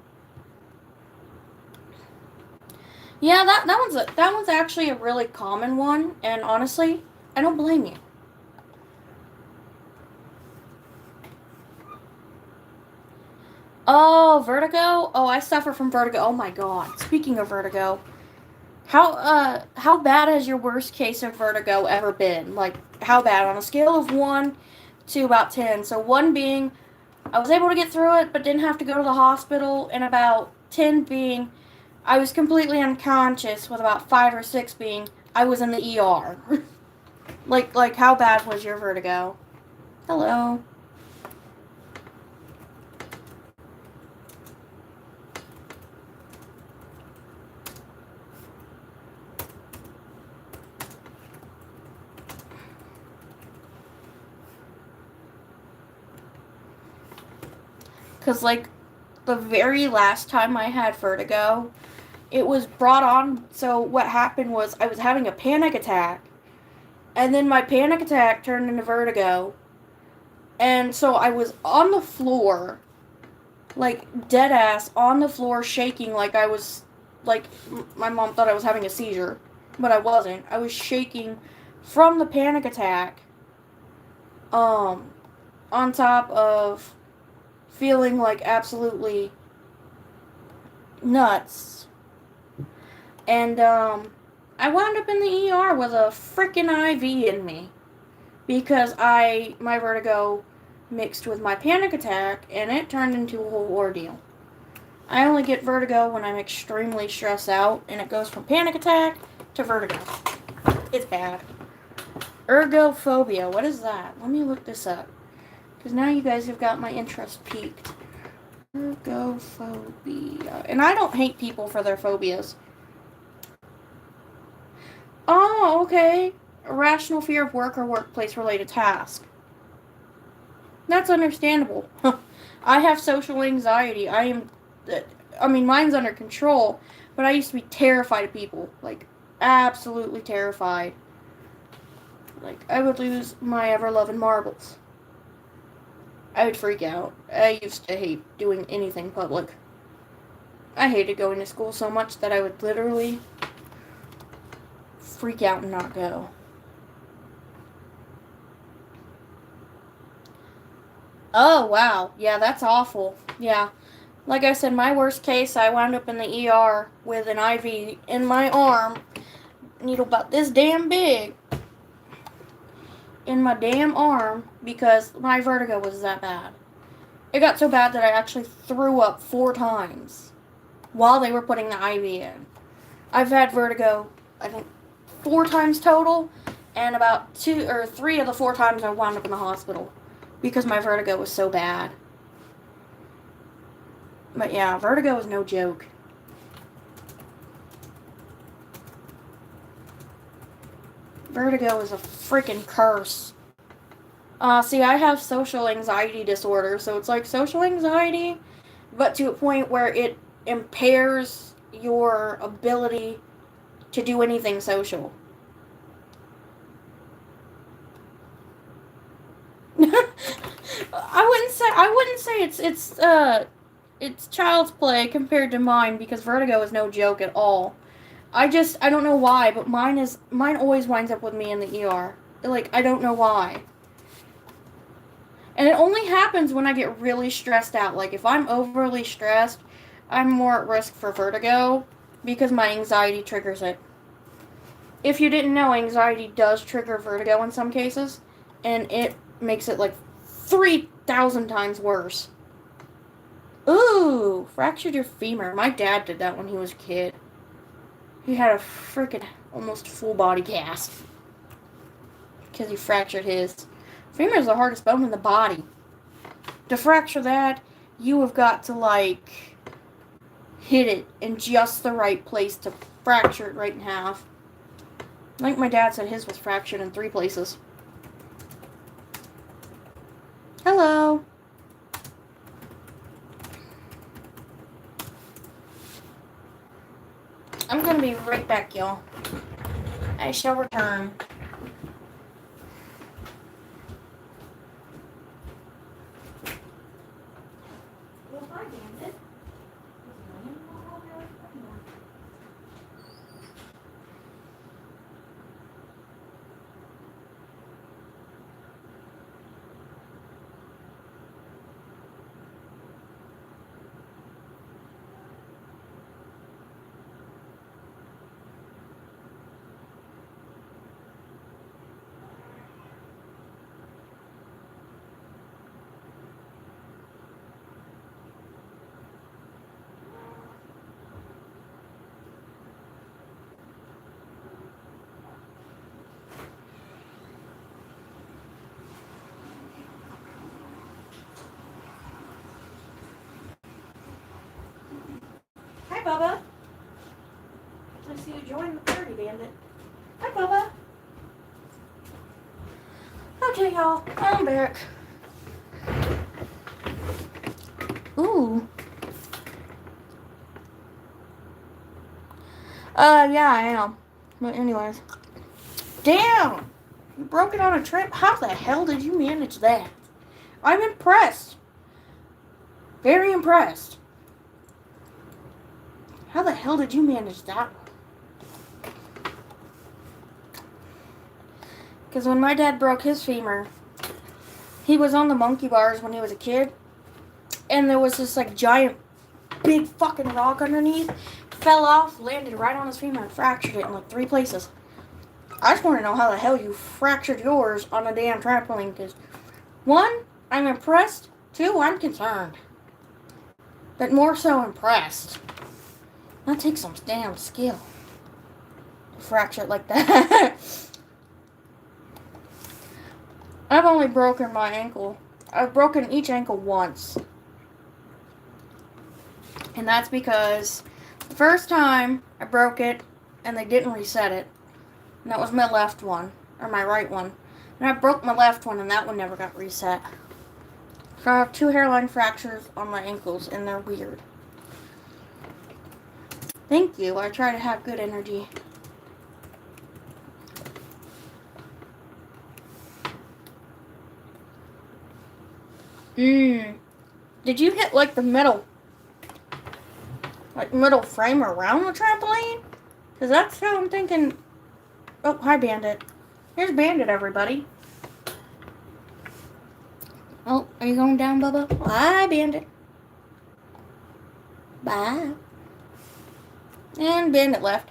Yeah, that one's actually a really common one, and honestly, I don't blame you. Oh, vertigo? Oh, I suffer from vertigo. Oh my god. Speaking of vertigo, how bad has your worst case of vertigo ever been? Like, how bad? On a scale of 1 to about 10. So 1 being, I was able to get through it, but didn't have to go to the hospital, and about 10 being, I was completely unconscious, with about 5 or 6 being, I was in the ER. like, how bad was your vertigo? Hello. Because, like, the very last time I had vertigo, it was brought on. So what happened was I was having a panic attack, and then my panic attack turned into vertigo, and so I was on the floor, like dead ass on the floor, shaking like I was, like, my mom thought I was having a seizure, but I wasn't. I was shaking from the panic attack, on top of feeling like absolutely nuts. And I wound up in the ER with a freaking IV in me because my vertigo mixed with my panic attack, and it turned into a whole ordeal. I only get vertigo when I'm extremely stressed out, and it goes from panic attack to vertigo. It's bad. Ergophobia. What is that? Let me look this up, because now you guys have got my interest piqued. Ergophobia. And I don't hate people for their phobias. Oh, okay. Irrational fear of work or workplace-related task. That's understandable. I have social anxiety. Mine's under control, but I used to be terrified of people. Like, absolutely terrified. Like, I would lose my ever-loving marbles. I would freak out. I used to hate doing anything public. I hated going to school so much that I would literally freak out and not go. Oh, wow. Yeah, that's awful. Yeah. Like I said, my worst case, I wound up in the ER with an IV in my arm, needle about this damn big, in my damn arm, because my vertigo was that bad. It got so bad that I actually threw up 4 times while they were putting the IV in. I've had vertigo, I think, 4 times total, and about 2 or 3 of the 4 times I wound up in the hospital because my vertigo was so bad. But yeah, vertigo is no joke. Vertigo is a freaking curse. See, I have social anxiety disorder, so it's like social anxiety, but to a point where it impairs your ability to do anything social. I wouldn't say it's it's child's play compared to mine because vertigo is no joke at all. I don't know why, but mine always winds up with me in the ER. Like, I don't know why. And it only happens when I get really stressed out. Like, if I'm overly stressed, I'm more at risk for vertigo because my anxiety triggers it. If you didn't know, anxiety does trigger vertigo in some cases, and it makes it like 3,000 times worse. Ooh, fractured your femur. My dad did that when he was a kid. He had a freaking almost full body cast because he fractured his. Femur is the hardest bone in the body. To fracture that, you have got to, like, hit it in just the right place to fracture it right in half. Like my dad said, his was fractured in 3 places. Hello. I'm gonna be right back, y'all. I shall return. Hi, Bubba. I see you joined the party, Bandit. Hi, Bubba. Okay, y'all. I'm back. Ooh. Yeah, I am. But anyways. Damn! You broke it on a trip? How the hell did you manage that? I'm impressed. Very impressed. How the hell did you manage that one? Because when my dad broke his femur, he was on the monkey bars when he was a kid. And there was this, like, giant, big fucking rock underneath. Fell off, landed right on his femur, and fractured it in, like, 3 places. I just want to know how the hell you fractured yours on a damn trampoline. Because, 1, I'm impressed. 2, I'm concerned. But more so impressed. That takes some damn skill to fracture it like that. I've only broken my ankle. I've broken each ankle once. And that's because the first time I broke it and they didn't reset it. And that was my left one. Or my right one. And I broke my left one and that one never got reset. So I have 2 hairline fractures on my ankles and they're weird. Thank you. I try to have good energy. Did you hit like the middle frame around the trampoline? Because that's how I'm thinking. Oh, hi, Bandit. Here's Bandit, everybody. Oh, are you going down, Bubba? Hi, Bandit. Bye. And Bandit left.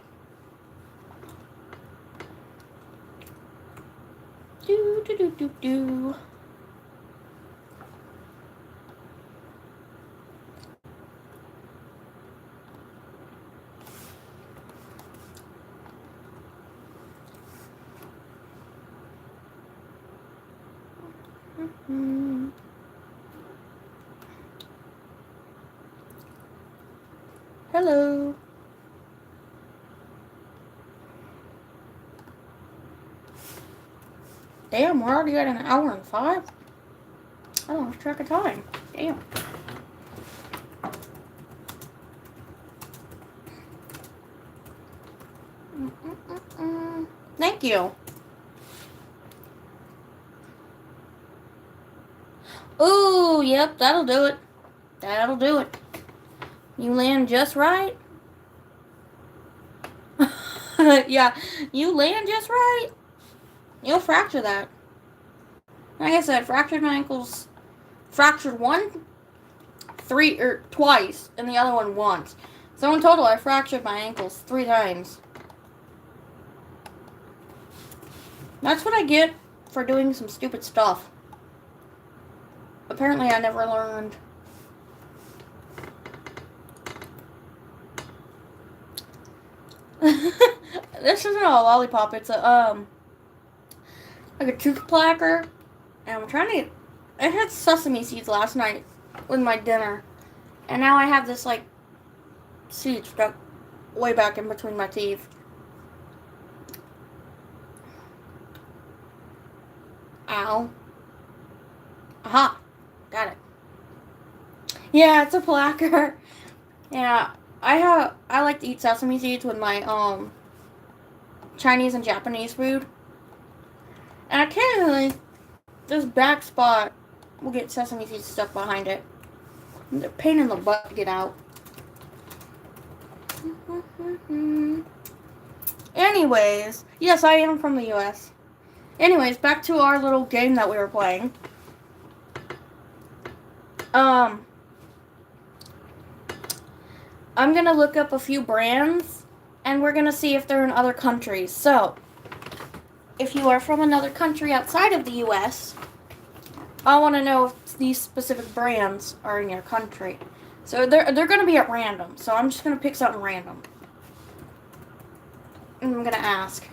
Do. Hello. Damn, we're already at an hour and 5. I lost track of time. Damn. Thank you. Ooh, yep, that'll do it. That'll do it. You land just right. Yeah, you land just right. You'll fracture that. Like I said, fractured my ankles. Fractured one, twice, and the other one once. So in total, I fractured my ankles 3 times. That's what I get for doing some stupid stuff. Apparently, I never learned. This isn't a lollipop. It's a like a tooth placker. And I'm trying to. I had sesame seeds last night with my dinner, and now I have this like seed stuck way back in between my teeth. Ow. Aha. Got it. Yeah, it's a placker. Yeah, I like to eat sesame seeds with my Chinese and Japanese food. And occasionally this back spot will get sesame seeds stuck behind it. They're a pain in the butt to get out. Anyways, yes, I am from the US. Anyways, back to our little game that we were playing. I'm going to look up a few brands, and we're going to see if they're in other countries. So, if you are from another country outside of the U.S., I want to know if these specific brands are in your country. So, they're going to be at random. So, I'm just going to pick something random. And I'm going to ask.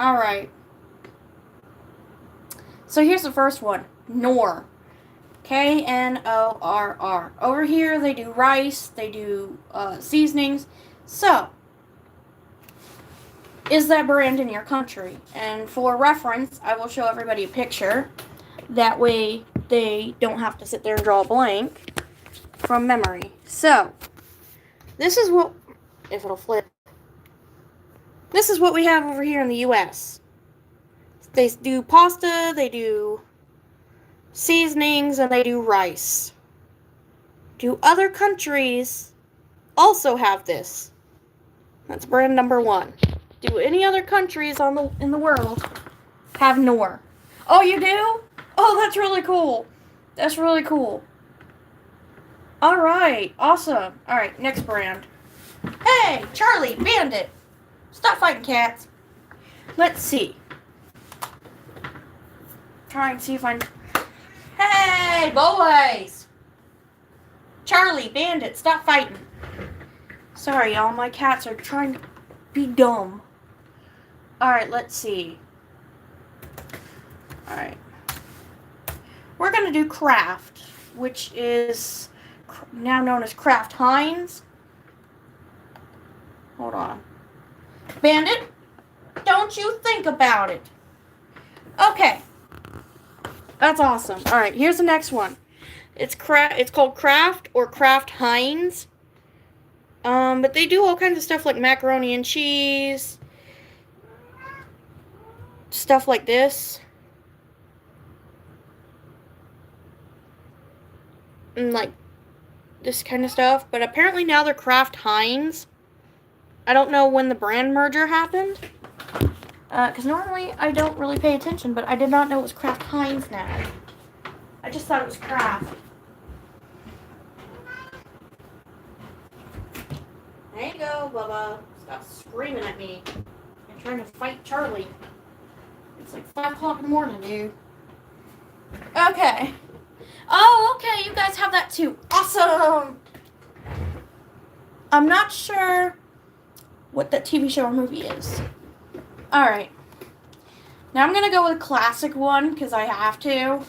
Alright. So, here's the first one. Knorr. K-N-O-R-R. Over here, they do rice, they do seasonings. So, is that brand in your country? And for reference, I will show everybody a picture. That way, they don't have to sit there and draw a blank from memory. So, this is what, if it'll flip, this is what we have over here in the U.S. They do pasta, they do seasonings, and they do rice. Do other countries also have this? That's brand number 1. Do any other countries in the world have Knorr? Oh, you do? Oh, that's really cool. That's really cool. Alright, awesome. Alright, next brand. Hey, Charlie, Bandit. Stop fighting cats. Let's see. Try and see if I... Hey, boys! Charlie, Bandit, stop fighting. Sorry, y'all. My cats are trying to be dumb. Alright, let's see. Alright. We're going to do Kraft, which is now known as Kraft Heinz. Hold on. Bandit, don't you think about it. Okay. That's awesome. Alright, here's the next one. It's called Kraft or Kraft Heinz. But they do all kinds of stuff like macaroni and cheese. Stuff like this. And like this kind of stuff. But apparently now they're Kraft Heinz. I don't know when the brand merger happened. Because normally I don't really pay attention, but I did not know it was Kraft Heinz now. I just thought it was Kraft. There you go, Bubba. Stop screaming at me. I'm trying to fight Charlie. It's like 5 o'clock in the morning, dude. Okay. Oh, okay, you guys have that too. Awesome! I'm not sure what that TV show or movie is. Alright. Now I'm going to go with a classic one, because I have to.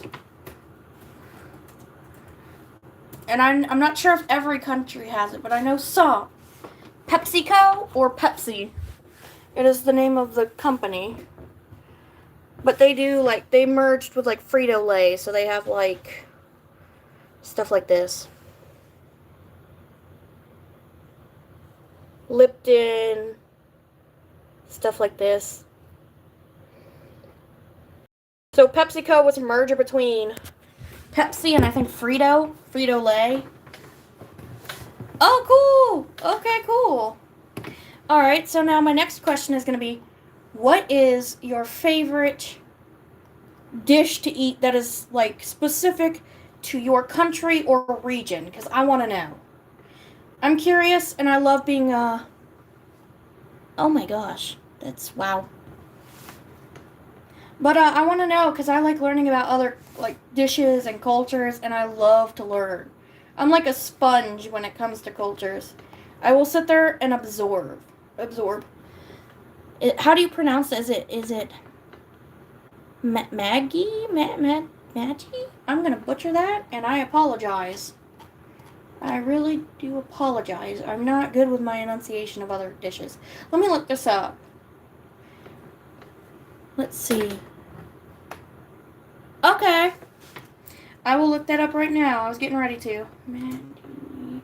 And I'm not sure if every country has it, but I know some. PepsiCo or Pepsi. It is the name of the company. But they do, like, they merged with, like, Frito-Lay, so they have, like, stuff like this. Lipton, stuff like this. So PepsiCo was a merger between Pepsi and I think Frito-Lay. Oh, cool. Okay, cool. All right, so now my next question is going to be, what is your favorite dish to eat that is like specific to your country or region? Because I want to know. I'm curious, and I love being Oh my gosh, that's wow. But I want to know because I like learning about other like dishes and cultures, and I love to learn. I'm like a sponge when it comes to cultures. I will sit there and absorb. How do you pronounce it? Is it Maggie? Maggie? I'm gonna butcher that, and I apologize. I really do apologize. I'm not good with my enunciation of other dishes. Let me look this up. Let's see. Okay. I will look that up right now. I was getting ready to. Maggie.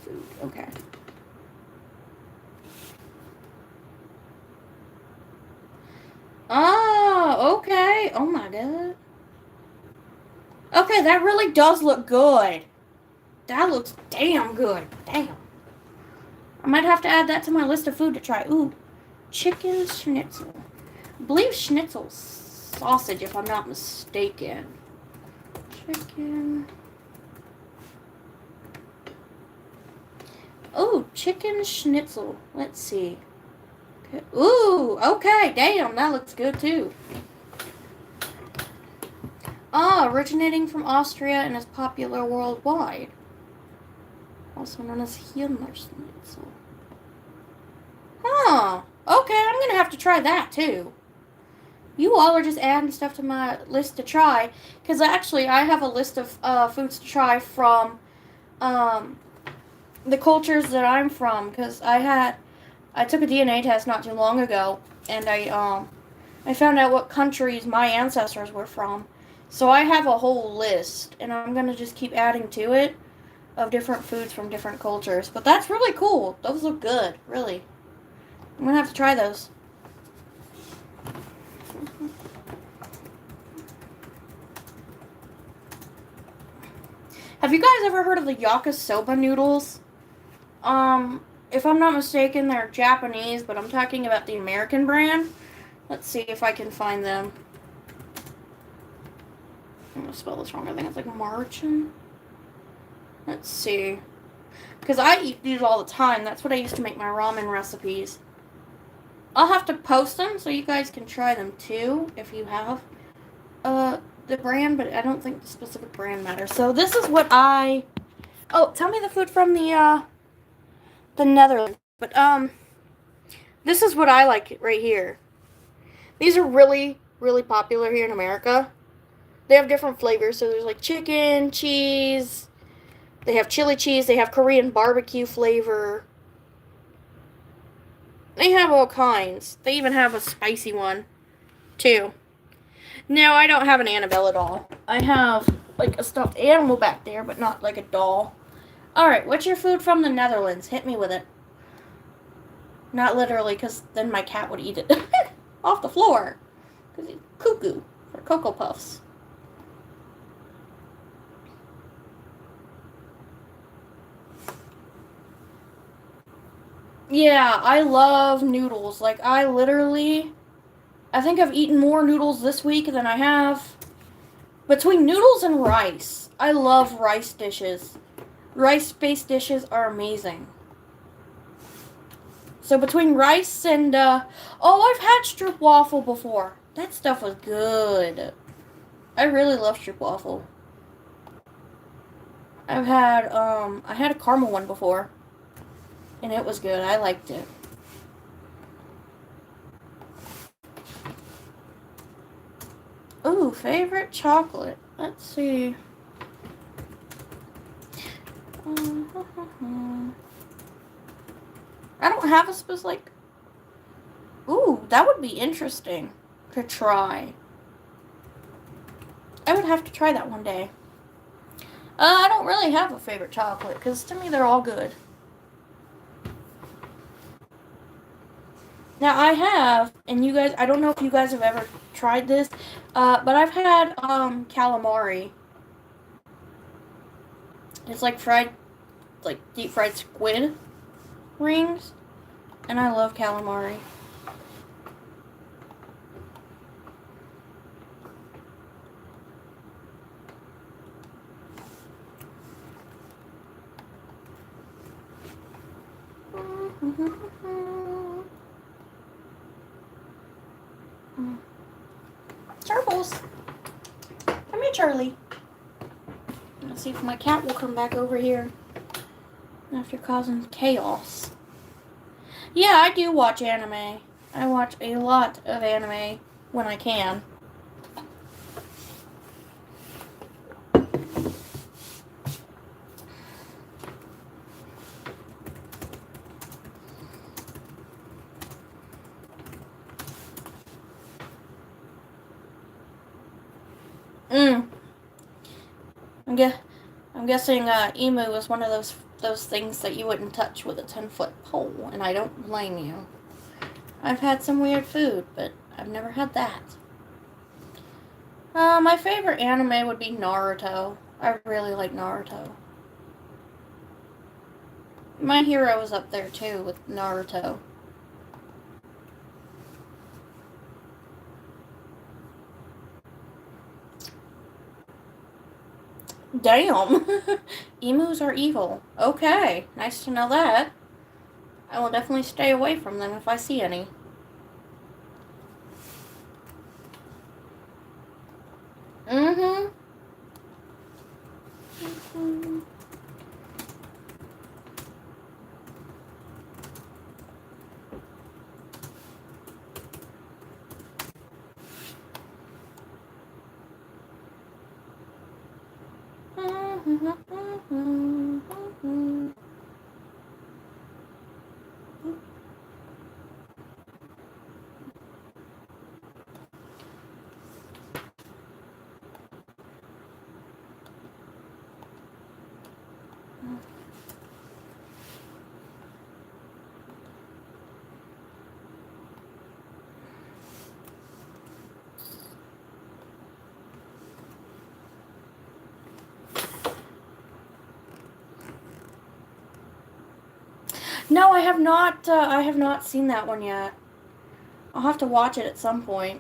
Food. Okay. Oh, okay. Oh my god. Okay, that really does look good. That looks damn good. Damn. I might have to add that to my list of food to try. Ooh, chicken schnitzel. I believe schnitzel's sausage, if I'm not mistaken. Chicken. Oh, chicken schnitzel. Let's see. Okay. Ooh, okay. Damn, that looks good too. Originating from Austria and is popular worldwide. Also known as Hirnschnitzel. Huh. Okay, I'm gonna have to try that too. You all are just adding stuff to my list to try. Because actually, I have a list of foods to try from the cultures that I'm from. Because I took a DNA test not too long ago. And I found out what countries my ancestors were from. So I have a whole list. And I'm going to just keep adding to it of different foods from different cultures. But that's really cool. Those look good, really. I'm going to have to try those. Have you guys ever heard of the yakisoba noodles? If I'm not mistaken, they're Japanese, but I'm talking about the American brand. Let's see if I can find them. I'm going to spell this wrong. I think it's like Marchin. Let's see. Because I eat these all the time. That's what I used to make my ramen recipes. I'll have to post them so you guys can try them too, if you have the brand, but I don't think the specific brand matters. So this is what I... Oh, tell me the food from the Netherlands. But, this is what I like right here. These are really, really popular here in America. They have different flavors. So there's like chicken, cheese. They have chili cheese. They have Korean barbecue flavor. They have all kinds. They even have a spicy one, too. No, I don't have an Annabelle doll. I have, like, a stuffed animal back there, but not, like, a doll. Alright, what's your food from the Netherlands? Hit me with it. Not literally, because then my cat would eat it off the floor. Because he's cuckoo for Cocoa Puffs. Yeah, I love noodles. Like, I think I've eaten more noodles this week than I have between noodles and rice. I love rice dishes. Rice-based dishes are amazing. So between rice and, I've had stroopwafel before. That stuff was good. I really love stroopwafel. I had a caramel one before. And it was good. I liked it. Ooh, favorite chocolate. Let's see. I don't have a specific... Ooh, that would be interesting to try. I would have to try that one day. I don't really have a favorite chocolate, because to me they're all good. Now I have, and you guys, I don't know if you guys have ever tried this, but I've had calamari. It's like fried like deep fried squid rings, and I love calamari. Charles, come here, Charlie. Let's see if my cat will come back over here after causing chaos. Yeah, I do watch anime. I watch a lot of anime when I can. I'm guessing emu is one of those things that you wouldn't touch with a 10-foot pole, and I don't blame you. I've had some weird food, but I've never had that. My favorite anime would be Naruto. I really like Naruto. My Hero is up there too with Naruto. Damn! Emus are evil. Okay, nice to know that. I will definitely stay away from them if I see any. Mm-hmm. Mm-hmm. No, I have not. I have not seen that one yet. I'll have to watch it at some point.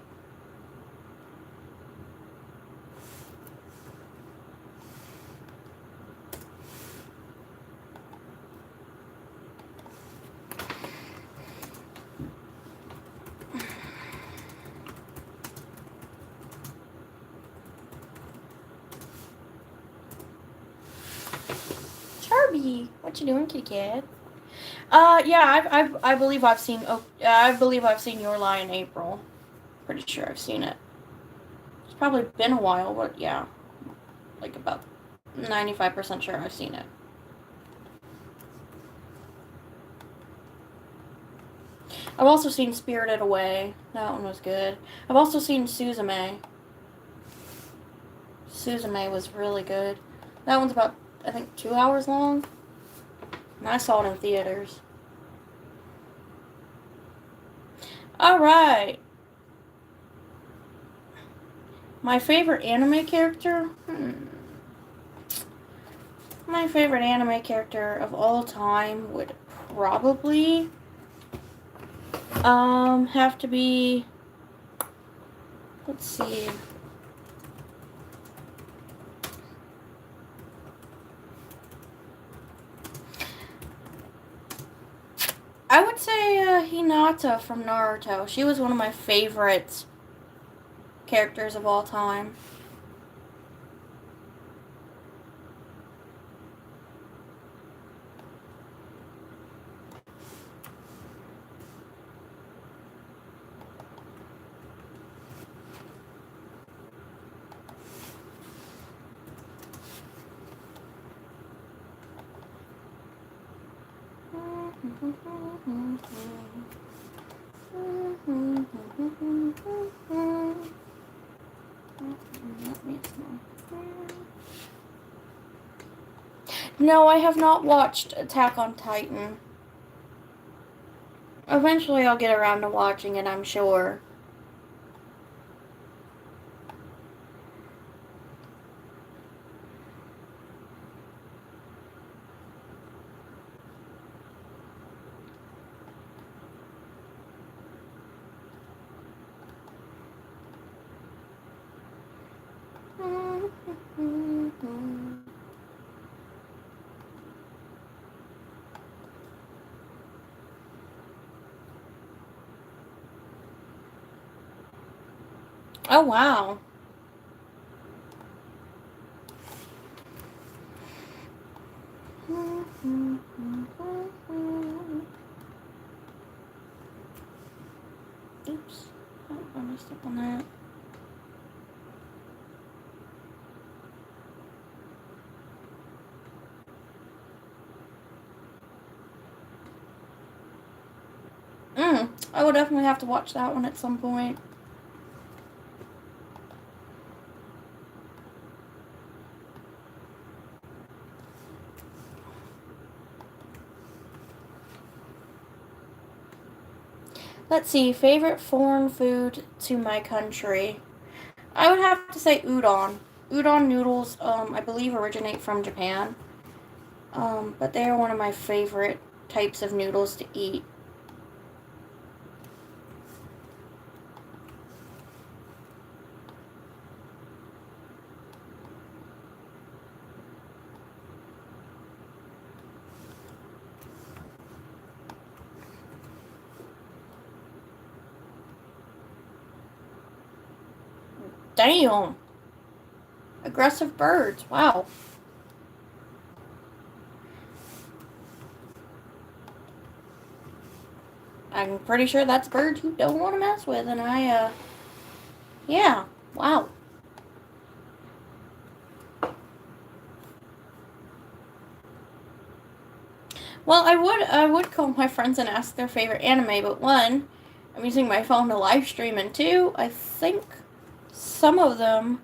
Charby, what you doing, kitty cat? Yeah, I believe I've seen. Oh, I believe I've seen Your Lie in April. Pretty sure I've seen it. It's probably been a while, but yeah, like about 95% sure I've seen it. I've also seen Spirited Away. That one was good. I've also seen Suzume. Suzume was really good. That one's about, I think, 2 hours long. And I saw it in theaters. Alright. My favorite anime character? My favorite anime character of all time would probably have to be, let's see. I would say Hinata from Naruto. She was one of my favorite characters of all time. No, I have not watched Attack on Titan. Eventually I'll get around to watching it, I'm sure. Oh, wow. Oops. Oh, I messed up on that. I will definitely have to watch that one at some point. Let's see, favorite foreign food to my country. I would have to say udon. Udon noodles, I believe originate from Japan. But they are one of my favorite types of noodles to eat. Damn. Aggressive birds. Wow. I'm pretty sure that's birds you don't want to mess with, and yeah. Wow. Well, I would call my friends and ask their favorite anime, but one, I'm using my phone to live stream, and two, I think some of them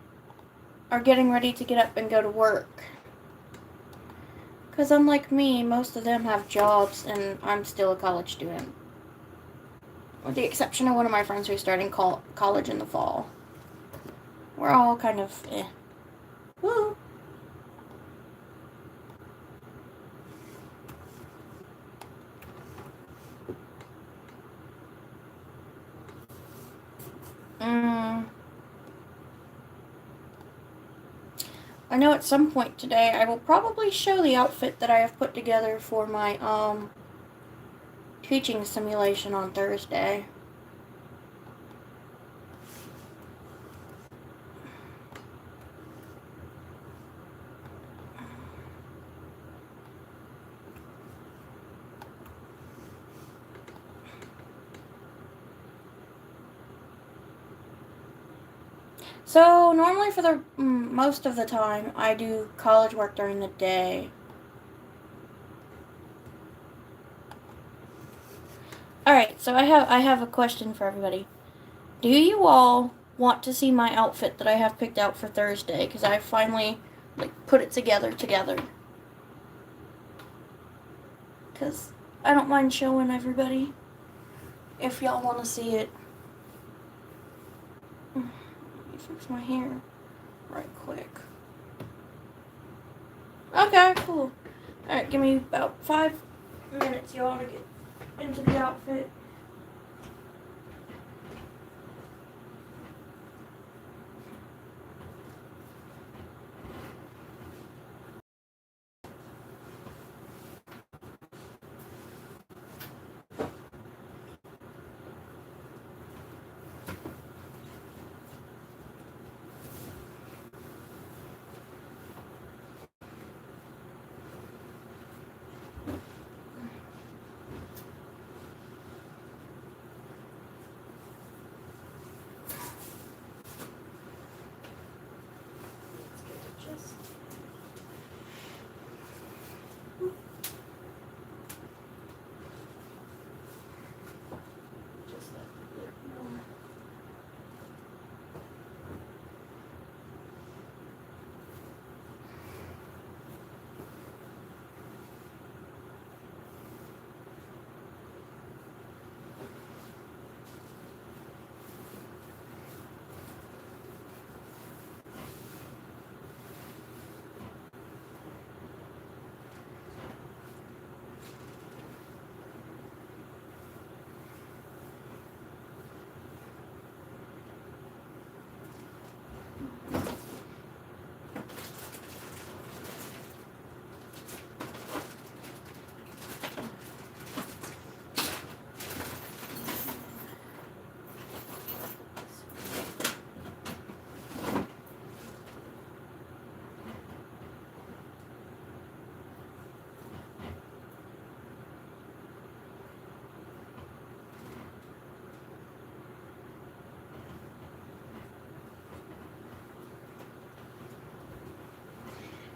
are getting ready to get up and go to work. Because unlike me, most of them have jobs, and I'm still a college student. With the exception of one of my friends who's starting college in the fall. We're all kind of Woo! I know at some point today I will probably show the outfit that I have put together for my teaching simulation on Thursday. So normally for the most of the time I do college work during the day. All right, so I have a question for everybody. Do you all want to see my outfit that I have picked out for Thursday? Because I finally put it together. Because I don't mind showing everybody if y'all want to see it. Let me fix my hair right quick. Okay, cool. Alright, give me about 5 minutes, y'all, to get into the outfit.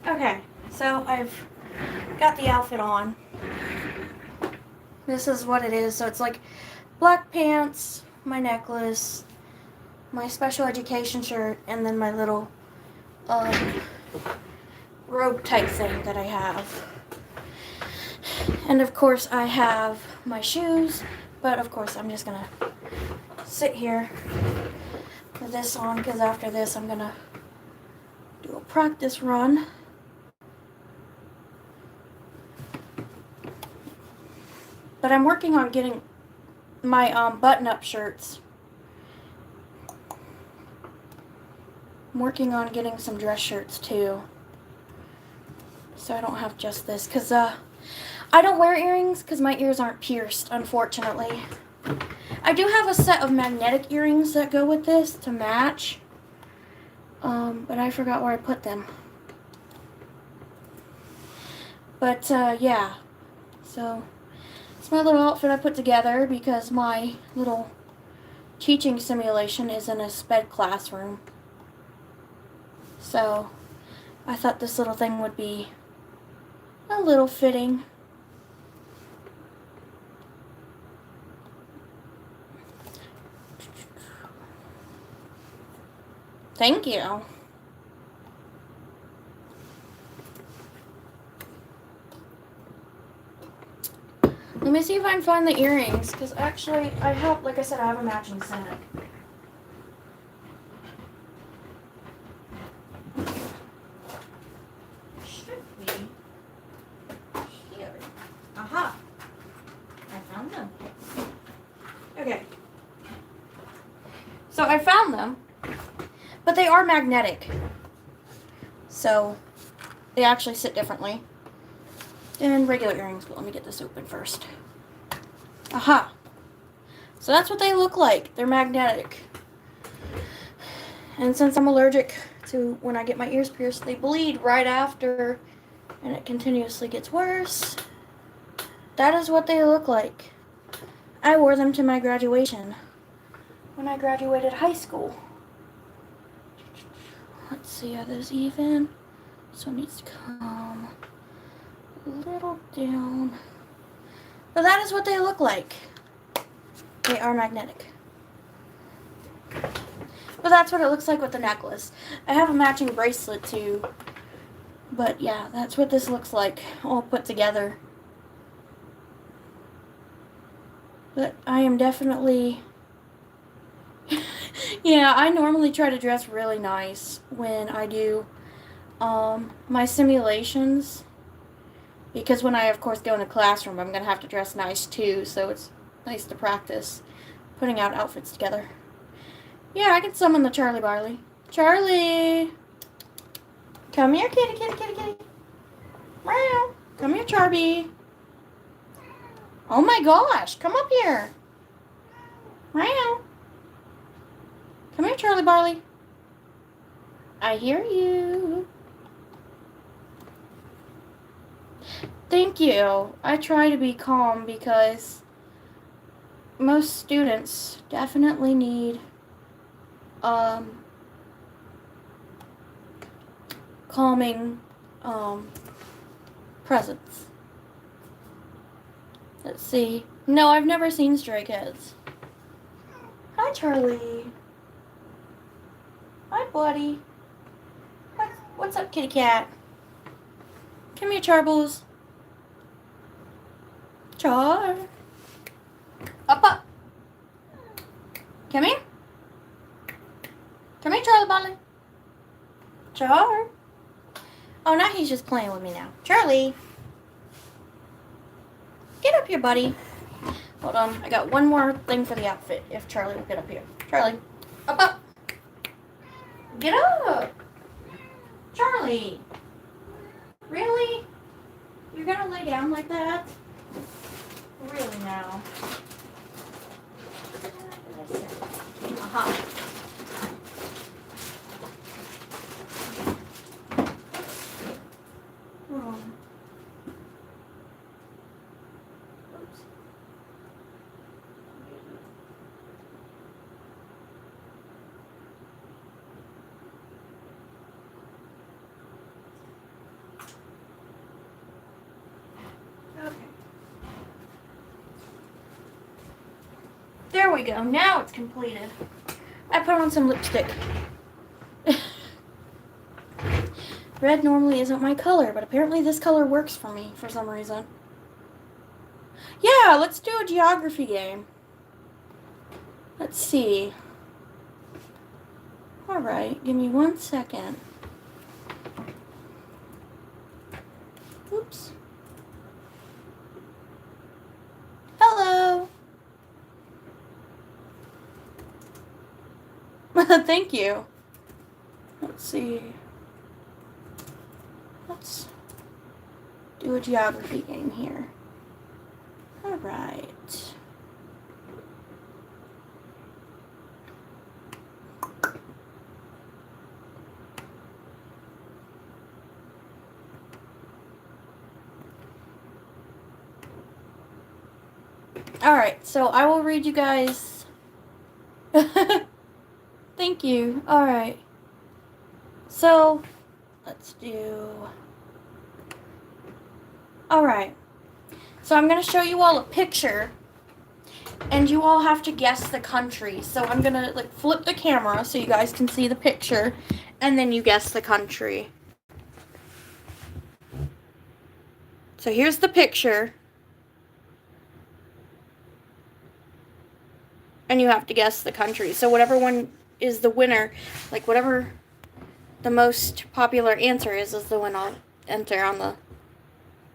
Okay, so I've got the outfit on. This is what it is. So it's like black pants, my necklace, my special education shirt, and then my little robe type thing that I have. And of course I have my shoes, but of course I'm just gonna sit here with this on because after this I'm gonna do a practice run. But I'm working on getting my button-up shirts. I'm working on getting some dress shirts too. So I don't have just this because I don't wear earrings because my ears aren't pierced, unfortunately. I do have a set of magnetic earrings that go with this to match. But I forgot where I put them. But yeah. So it's my little outfit I put together because my little teaching simulation is in a sped classroom. So I thought this little thing would be a little fitting. Thank you. Let me see if I can find the earrings, because actually I have, like I said, I have a matching set. Should be here. Aha! I found them. Okay. So I found them, but they are magnetic. So they actually sit differently than regular earrings, but let me get this open first. Aha! So that's what they look like. They're magnetic. And since I'm allergic to when I get my ears pierced, they bleed right after, and it continuously gets worse. That is what they look like. I wore them to my graduation when I graduated high school. Let's see, are those even? This one needs to come a little down. But that is what they look like. They are magnetic. But that's what it looks like with the necklace. I have a matching bracelet too. But yeah, that's what this looks like all put together. But I am definitely... yeah, I normally try to dress really nice when I do my simulations. Because when I, of course, go in the classroom, I'm going to have to dress nice too. So it's nice to practice putting out outfits together. Yeah, I can summon the Charlie Barley. Charlie! Come here, kitty, kitty, kitty, kitty. Meow. Come here, Charby. Oh my gosh, come up here. Meow. Come here, Charlie Barley. I hear you. Thank you. I try to be calm because most students definitely need calming presence. Let's see. No, I've never seen Stray Kids. Hi, Charlie. Hi, buddy. What's up, kitty cat? Come here, Charbles. Char. Up. Come here. Come here, Charlie Barley. Char. Oh, now he's just playing with me now. Charlie. Get up here, buddy. Hold on. I got one more thing for the outfit. If Charlie will get up here. Charlie. Up. Get up. Charlie. Really? You're gonna lay down like that? Really now? Aha. Oops. There we go. Now it's completed. I put on some lipstick. Red normally isn't my color, but apparently this color works for me for some reason. Yeah, let's do a geography game. Let's see. Alright, give me 1 second. Oops. Hello. Thank you. Let's see. Let's do a geography game here. Alright. Alright, so I will read you guys. Thank you. Alright. So, let's do... Alright. So I'm going to show you all a picture. And you all have to guess the country. So I'm going to flip the camera so you guys can see the picture. And then you guess the country. So here's the picture. And you have to guess the country. So whatever one is the winner, whatever the most popular answer is the one I'll enter on the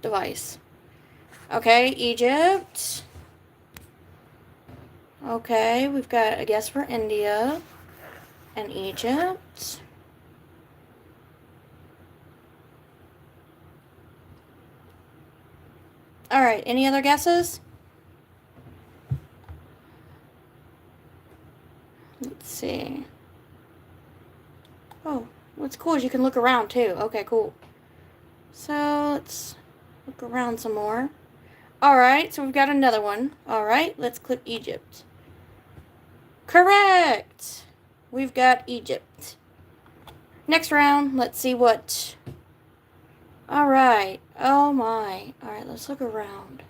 device. Okay, Egypt. Okay, we've got a guess for India and Egypt. Alright, any other guesses? Let's see. Oh, what's cool is you can look around too. Okay, cool. So let's look around some more. Alright, so we've got another one. Alright, let's click Egypt. Correct! We've got Egypt. Next round, let's see what... Alright, oh my. Alright, let's look around.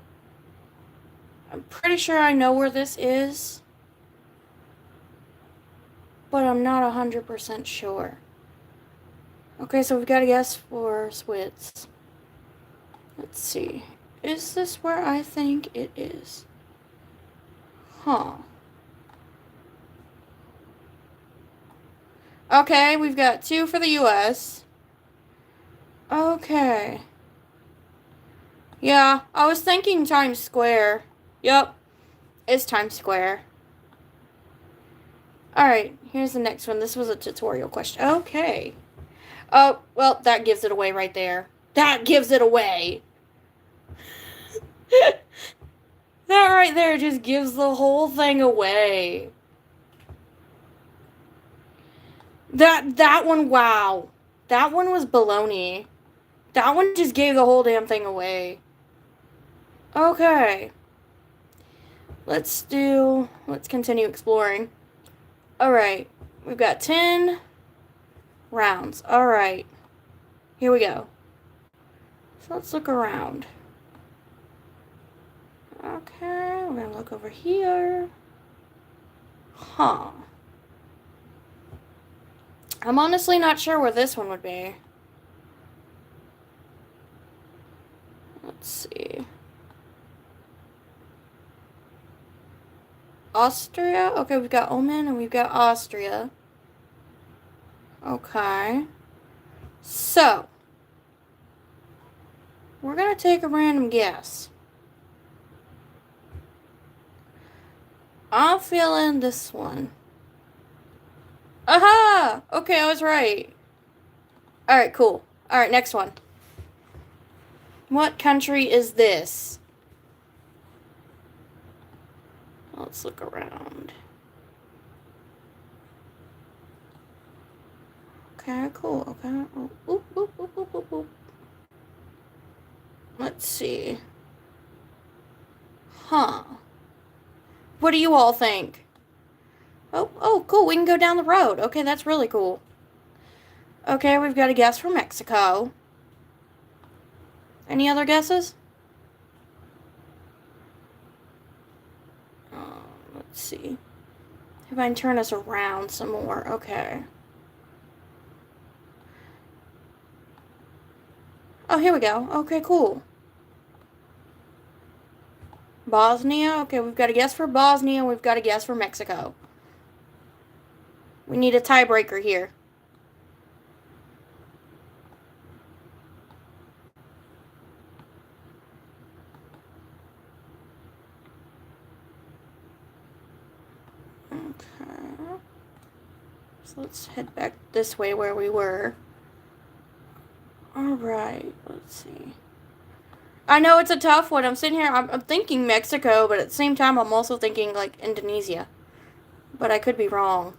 I'm pretty sure I know where this is, but I'm not 100% sure. Okay, so we've got a guess for Swiss. Let's see. Is this where I think it is? Huh. Okay, we've got 2 for the US. Okay. Yeah, I was thinking Times Square. Yep, it's Times Square. Alright, here's the next one. This was a tutorial question. Okay. Oh, well, that gives it away right there. That gives it away. That right there just gives the whole thing away. That one, wow. That one was baloney. That one just gave the whole damn thing away. Okay. Let's continue exploring. Alright, we've got 10 rounds. Alright, here we go. So let's look around. Okay, we're gonna look over here. Huh. I'm honestly not sure where this one would be. Let's see. Austria? Okay, we've got Oman and we've got Austria. Okay. So, we're going to take a random guess. I'm feeling this one. Aha! Okay, I was right. Alright, cool. Alright, next one. What country is this? Let's look around. Okay, cool. Okay. Oop, oop, oop, oop, oop, oop. Let's see. Huh. What do you all think? Oh, cool. We can go down the road. Okay, that's really cool. Okay, we've got a guess for Mexico. Any other guesses? Let's see. If I can turn us around some more. Okay. Oh, here we go. Okay, cool. Bosnia. Okay, we've got a guess for Bosnia. We've got a guess for Mexico. We need a tiebreaker here. Okay. So let's head back this way where we were. Alright, let's see. I know it's a tough one. I'm sitting here, I'm thinking Mexico, but at the same time, I'm also thinking, like, Indonesia. But I could be wrong.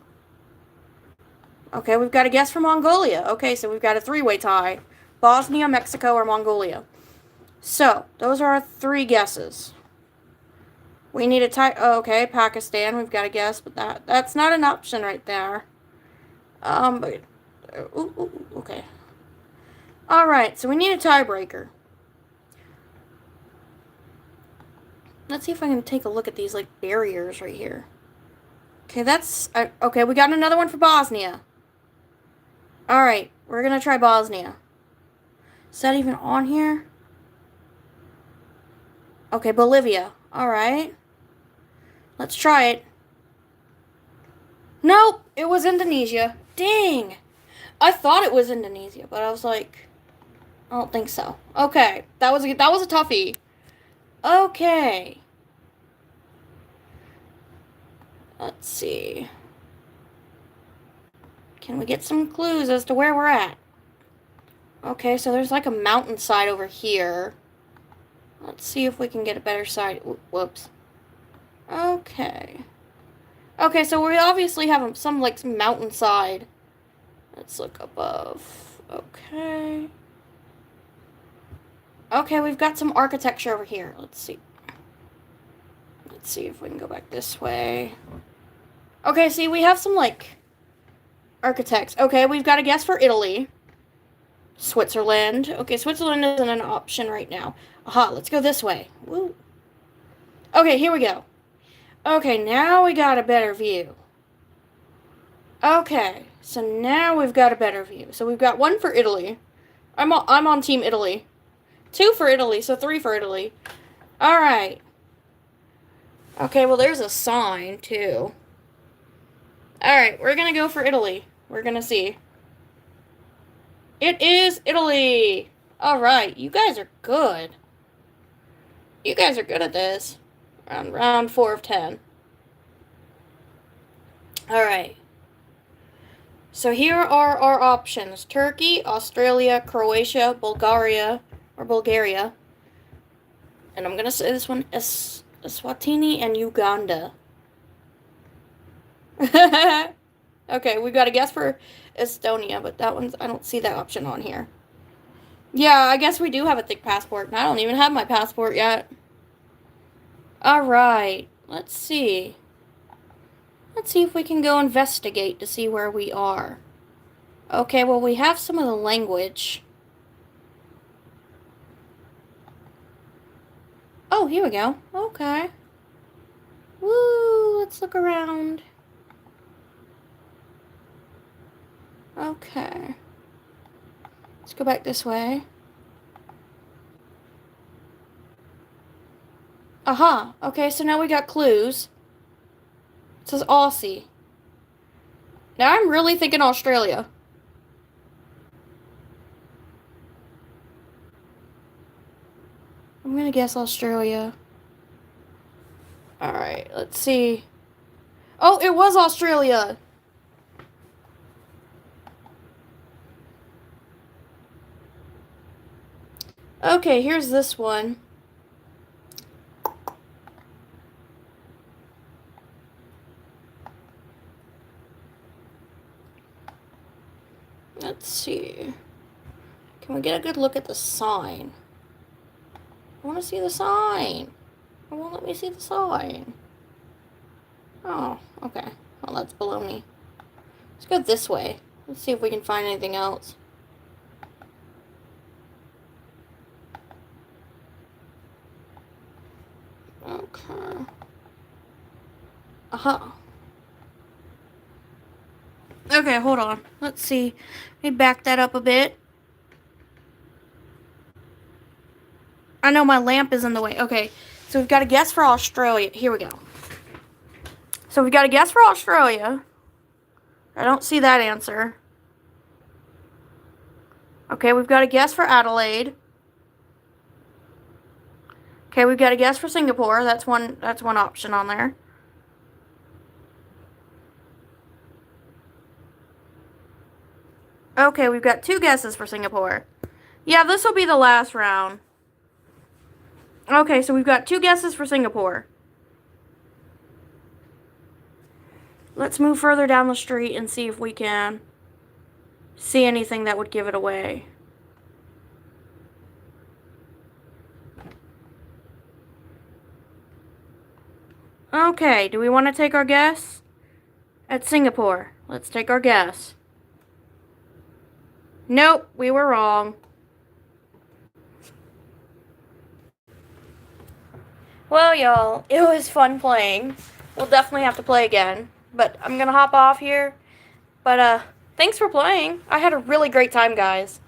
Okay, we've got a guess for Mongolia. Okay, so we've got a three-way tie. Bosnia, Mexico, or Mongolia. So, those are our three guesses. We need a tie. Oh, okay, Pakistan. We've got a guess, but that's not an option right there. But okay. All right, so we need a tiebreaker. Let's see if I can take a look at these like barriers right here. Okay, that's okay. We got another one for Bosnia. All right, we're gonna try Bosnia. Is that even on here? Okay, Bolivia. All right. Let's try it. Nope, it was Indonesia. Dang. I thought it was Indonesia, but I was like, I don't think so. Okay, that was a toughie. Okay. Let's see. Can we get some clues as to where we're at? Okay, so there's like a mountainside over here. Let's see if we can get a better side. Whoops. Okay. Okay, so we obviously have some like mountainside. Let's look above. Okay. Okay, we've got some architecture over here. Let's see. Let's see if we can go back this way. Okay, see, we have some, like, architects. Okay, we've got a guess for Italy. Switzerland. Okay, Switzerland isn't an option right now. Aha, let's go this way. Woo. Okay, here we go. Okay, now we got a better view. Okay, so now we've got a better view. So we've got one for Italy. I'm on Team Italy. 2 for Italy, so 3 for Italy. Alright. Okay, well, there's a sign, too. Alright, we're gonna go for Italy. We're gonna see. It is Italy! Alright, you guys are good. You guys are good at this. Round 4 of 10. Alright. So here are our options. Turkey, Australia, Croatia, Bulgaria. And I'm gonna say this one, Eswatini and Uganda. Okay, we got a guess for Estonia, but that one's, I don't see that option on here. Yeah, I guess we do have a thick passport, and I don't even have my passport yet. Alright, let's see. Let's see if we can go investigate to see where we are. Okay, well, we have some of the language. Oh, here we go. Okay. Woo, let's look around. Okay. Let's go back this way. Aha. Okay, so now we got clues. It says Aussie. Now I'm really thinking Australia. I'm gonna guess Australia. Alright, let's see. Oh, it was Australia! Okay, here's this one. Let's see. Can we get a good look at the sign? I want to see the sign. It won't let me see the sign. Oh, okay. Well, that's baloney. Let's go this way. Let's see if we can find anything else. Okay. Okay, hold on. Let's see. Let me back that up a bit. I know my lamp is in the way. Okay, so we've got a guess for Australia. Here we go. So we've got a guess for Australia. I don't see that answer. Okay, we've got a guess for Adelaide. Okay, we've got a guess for Singapore. That's one option on there. Okay, we've got 2 guesses for Singapore. Yeah, this will be the last round. Okay, so we've got 2 guesses for Singapore. Let's move further down the street and see if we can see anything that would give it away. Okay, do we want to take our guess? At Singapore. Let's take our guess. Nope, we were wrong. Well, y'all, it was fun playing. We'll definitely have to play again. But I'm going to hop off here. But, thanks for playing. I had a really great time, guys.